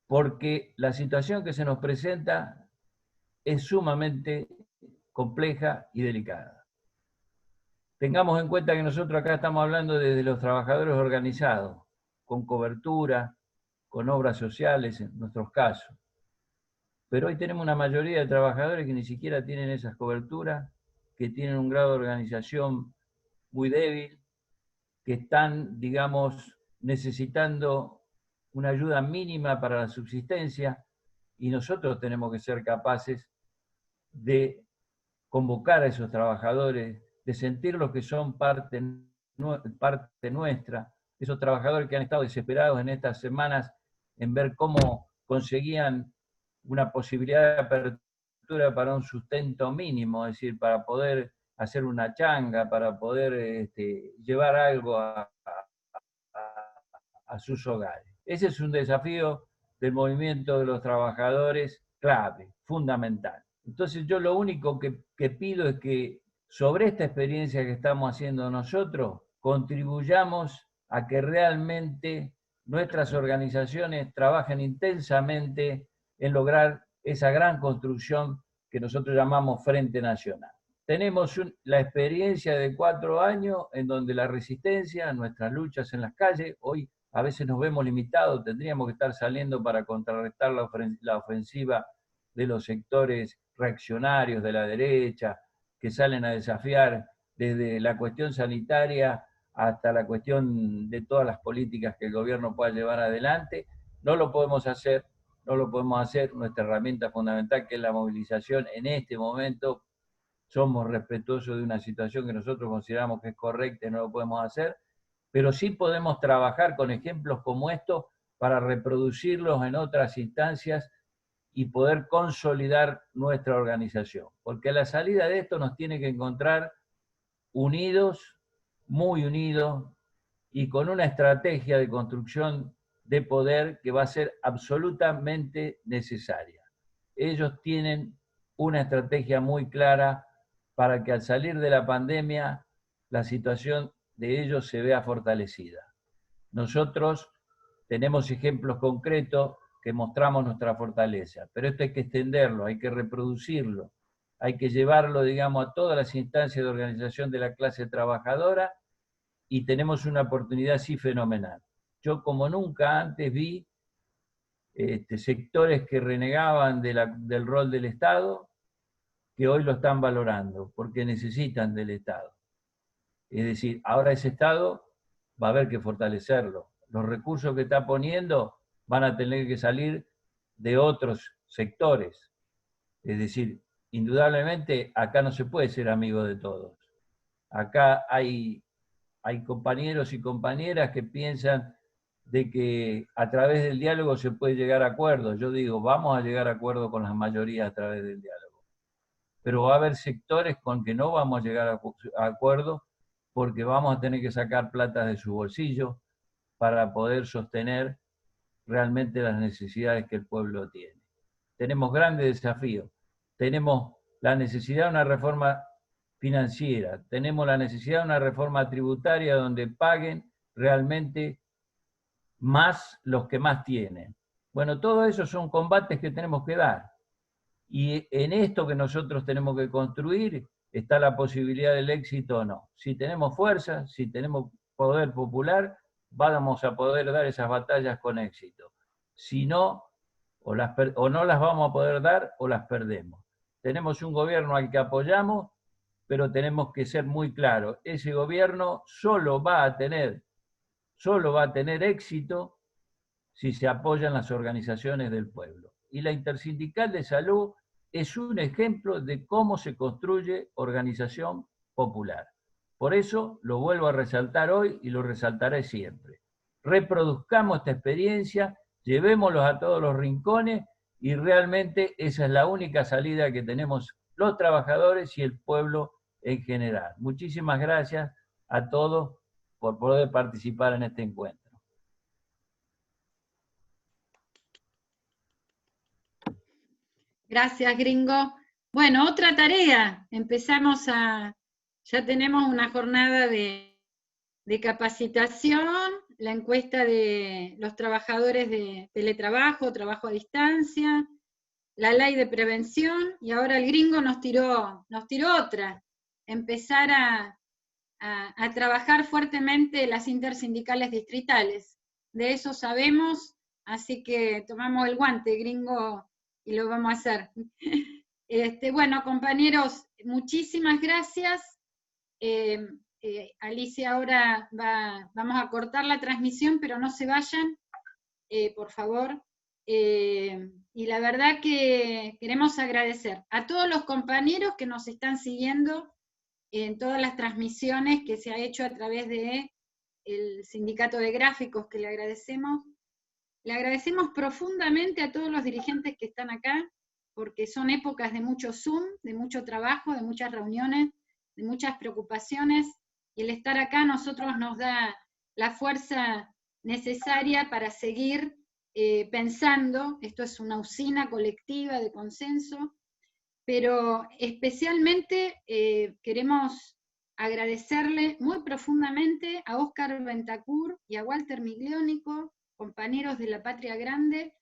Porque la situación que se nos presenta es sumamente compleja y delicada. Tengamos en cuenta que nosotros acá estamos hablando desde los trabajadores organizados, con cobertura, con obras sociales en nuestros casos. Pero hoy tenemos una mayoría de trabajadores que ni siquiera tienen esas coberturas, que tienen un grado de organización muy débil, que están, digamos, necesitando una ayuda mínima para la subsistencia, y nosotros tenemos que ser capaces de convocar a esos trabajadores, de sentirlos que son parte nuestra, esos trabajadores que han estado desesperados en estas semanas en ver cómo conseguían una posibilidad de apertura para un sustento mínimo, es decir, para poder hacer una changa, para poder llevar algo a sus hogares. Ese es un desafío del movimiento de los trabajadores clave, fundamental. Entonces yo lo único que pido es que sobre esta experiencia que estamos haciendo nosotros, contribuyamos a que realmente nuestras organizaciones trabajen intensamente en lograr esa gran construcción que nosotros llamamos Frente Nacional. Tenemos la experiencia de 4 años en donde la resistencia, nuestras luchas en las calles, hoy a veces nos vemos limitados, tendríamos que estar saliendo para contrarrestar la ofensiva de los sectores reaccionarios de la derecha, que salen a desafiar desde la cuestión sanitaria hasta la cuestión de todas las políticas que el gobierno pueda llevar adelante. No lo podemos hacer, nuestra herramienta fundamental, que es la movilización, en este momento somos respetuosos de una situación que nosotros consideramos que es correcta y no lo podemos hacer, pero sí podemos trabajar con ejemplos como estos para reproducirlos en otras instancias y poder consolidar nuestra organización. Porque a la salida de esto nos tiene que encontrar unidos, muy unidos, y con una estrategia de construcción de poder que va a ser absolutamente necesaria. Ellos tienen una estrategia muy clara para que al salir de la pandemia la situación de ellos se vea fortalecida. Nosotros tenemos ejemplos concretos que mostramos nuestra fortaleza, pero esto hay que extenderlo, hay que reproducirlo, hay que llevarlo, digamos, a todas las instancias de organización de la clase trabajadora, y tenemos una oportunidad así fenomenal. Yo como nunca antes vi sectores que renegaban del rol del Estado, que hoy lo están valorando, porque necesitan del Estado. Es decir, ahora ese Estado va a haber que fortalecerlo. Los recursos que está poniendo van a tener que salir de otros sectores. Es decir, indudablemente acá no se puede ser amigo de todos. Acá hay compañeros y compañeras que piensan de que a través del diálogo se puede llegar a acuerdos. Yo digo, vamos a llegar a acuerdos con las mayorías a través del diálogo. Pero va a haber sectores con que no vamos a llegar a acuerdos, porque vamos a tener que sacar plata de su bolsillo para poder sostener realmente las necesidades que el pueblo tiene. Tenemos grandes desafíos. Tenemos la necesidad de una reforma financiera, tenemos la necesidad de una reforma tributaria donde paguen realmente más los que más tienen. Bueno, todo eso son combates que tenemos que dar. Y en esto que nosotros tenemos que construir está la posibilidad del éxito o no. Si tenemos fuerza, si tenemos poder popular, vamos a poder dar esas batallas con éxito. Si no, o no las vamos a poder dar o las perdemos. Tenemos un gobierno al que apoyamos, pero tenemos que ser muy claros. Ese gobierno solo va a tener éxito si se apoyan las organizaciones del pueblo. Y la Intersindical de Salud es un ejemplo de cómo se construye organización popular. Por eso lo vuelvo a resaltar hoy y lo resaltaré siempre. Reproduzcamos esta experiencia, llevémoslos a todos los rincones, y realmente esa es la única salida que tenemos los trabajadores y el pueblo en general. Muchísimas gracias a todos por poder participar en este encuentro. Gracias, Gringo. Bueno, otra tarea. Ya tenemos una jornada de capacitación, la encuesta de los trabajadores de teletrabajo, trabajo a distancia, la ley de prevención, y ahora el Gringo nos tiró otra, empezar a trabajar fuertemente las intersindicales distritales. De eso sabemos, así que tomamos el guante, Gringo, y lo vamos a hacer. Bueno, compañeros, muchísimas gracias. Alicia ahora vamos a cortar la transmisión, pero no se vayan, por favor. Y la verdad que queremos agradecer a todos los compañeros que nos están siguiendo en todas las transmisiones que se ha hecho a través de el Sindicato de Gráficos, que le agradecemos. Le agradecemos profundamente a todos los dirigentes que están acá, porque son épocas de mucho Zoom, de mucho trabajo, de muchas reuniones, de muchas preocupaciones, y el estar acá a nosotros nos da la fuerza necesaria para seguir pensando. Esto es una usina colectiva de consenso, pero especialmente queremos agradecerle muy profundamente a Óscar Bentacur y a Walter Migliónico, compañeros de la Patria Grande,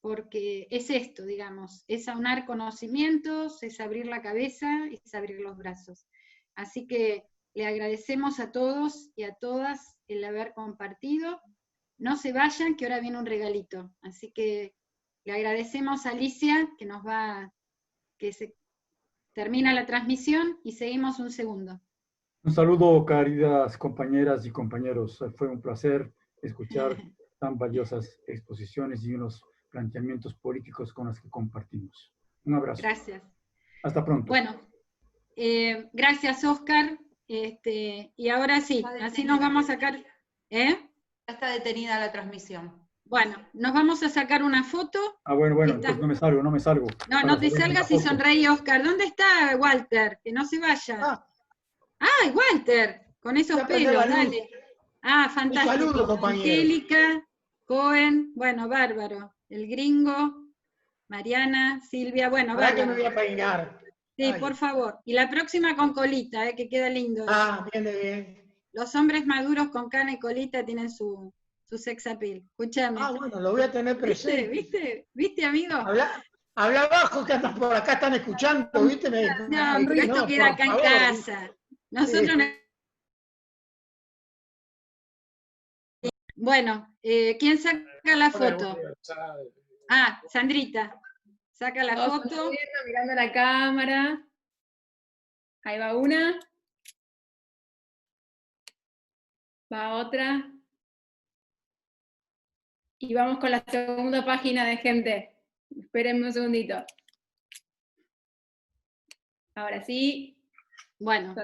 porque es esto, digamos, es aunar conocimientos, es abrir la cabeza, es abrir los brazos. Así que le agradecemos a todos y a todas el haber compartido, no se vayan, que ahora viene un regalito. Así que le agradecemos a Alicia, que se termina la transmisión, y seguimos un segundo. Un saludo, queridas compañeras y compañeros. Fue un placer escuchar tan valiosas exposiciones y unos planteamientos políticos con los que compartimos. Un abrazo. Gracias. Hasta pronto. Bueno, gracias, Oscar. Y ahora sí, así nos vamos a sacar... Ya está detenida la transmisión. Bueno, nos vamos a sacar una foto. Bueno, entonces no me salgo. No te salgas y sonreí, Oscar. ¿Dónde está Walter? Que no se vaya. Walter, con esos pelos, dale. Fantástico. Un saludo, compañero. Angélica, Cohen, bueno, bárbaro. El gringo, Mariana, Silvia, bueno, ¿Para bárbaro. que me voy a peinar? Sí, por favor. Y la próxima con colita, que queda lindo. Bien. Los hombres maduros con cana y colita tienen su sex appeal. Escúchame. Bueno, lo voy a tener presente. ¿Viste, amigo? Habla abajo, que andas por acá, están escuchando, ¿viste? No, pero esto queda acá en casa. Nosotros... Bueno, ¿quién saca la foto? Sandrita. Saca la foto. Mirando la cámara. Ahí va una. Va otra. Y vamos con la segunda página de gente. Espérenme un segundito. Ahora sí. Bueno,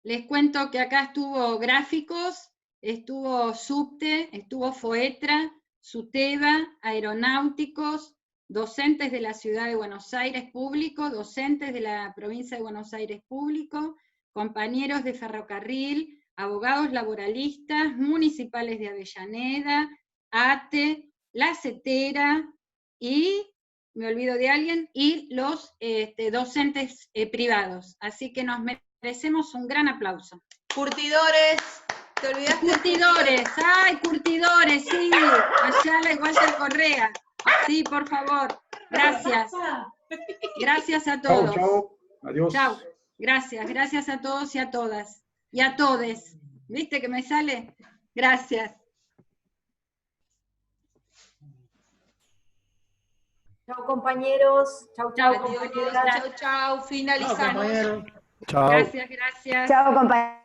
les cuento que acá estuvo Gráficos, estuvo Subte, estuvo Foetra, Suteba, Aeronáuticos, docentes de la Ciudad de Buenos Aires Público, docentes de la Provincia de Buenos Aires Público, compañeros de ferrocarril, abogados laboralistas, municipales de Avellaneda, ATE, La CETERA y, me olvido de alguien, y los docentes privados. Así que nos merecemos un gran aplauso. Curtidores, te olvidaste. Curtidores, sí. Allá Walter Correa. Sí, por favor. Gracias. Gracias a todos. Chao. Adiós. Chao. Gracias a todos y a todas. Y a todes. ¿Viste que me sale? Gracias. Chao, compañeros. Chao, compañeros. Chao. Finalizamos. Chao. Gracias. Chao, compañeros.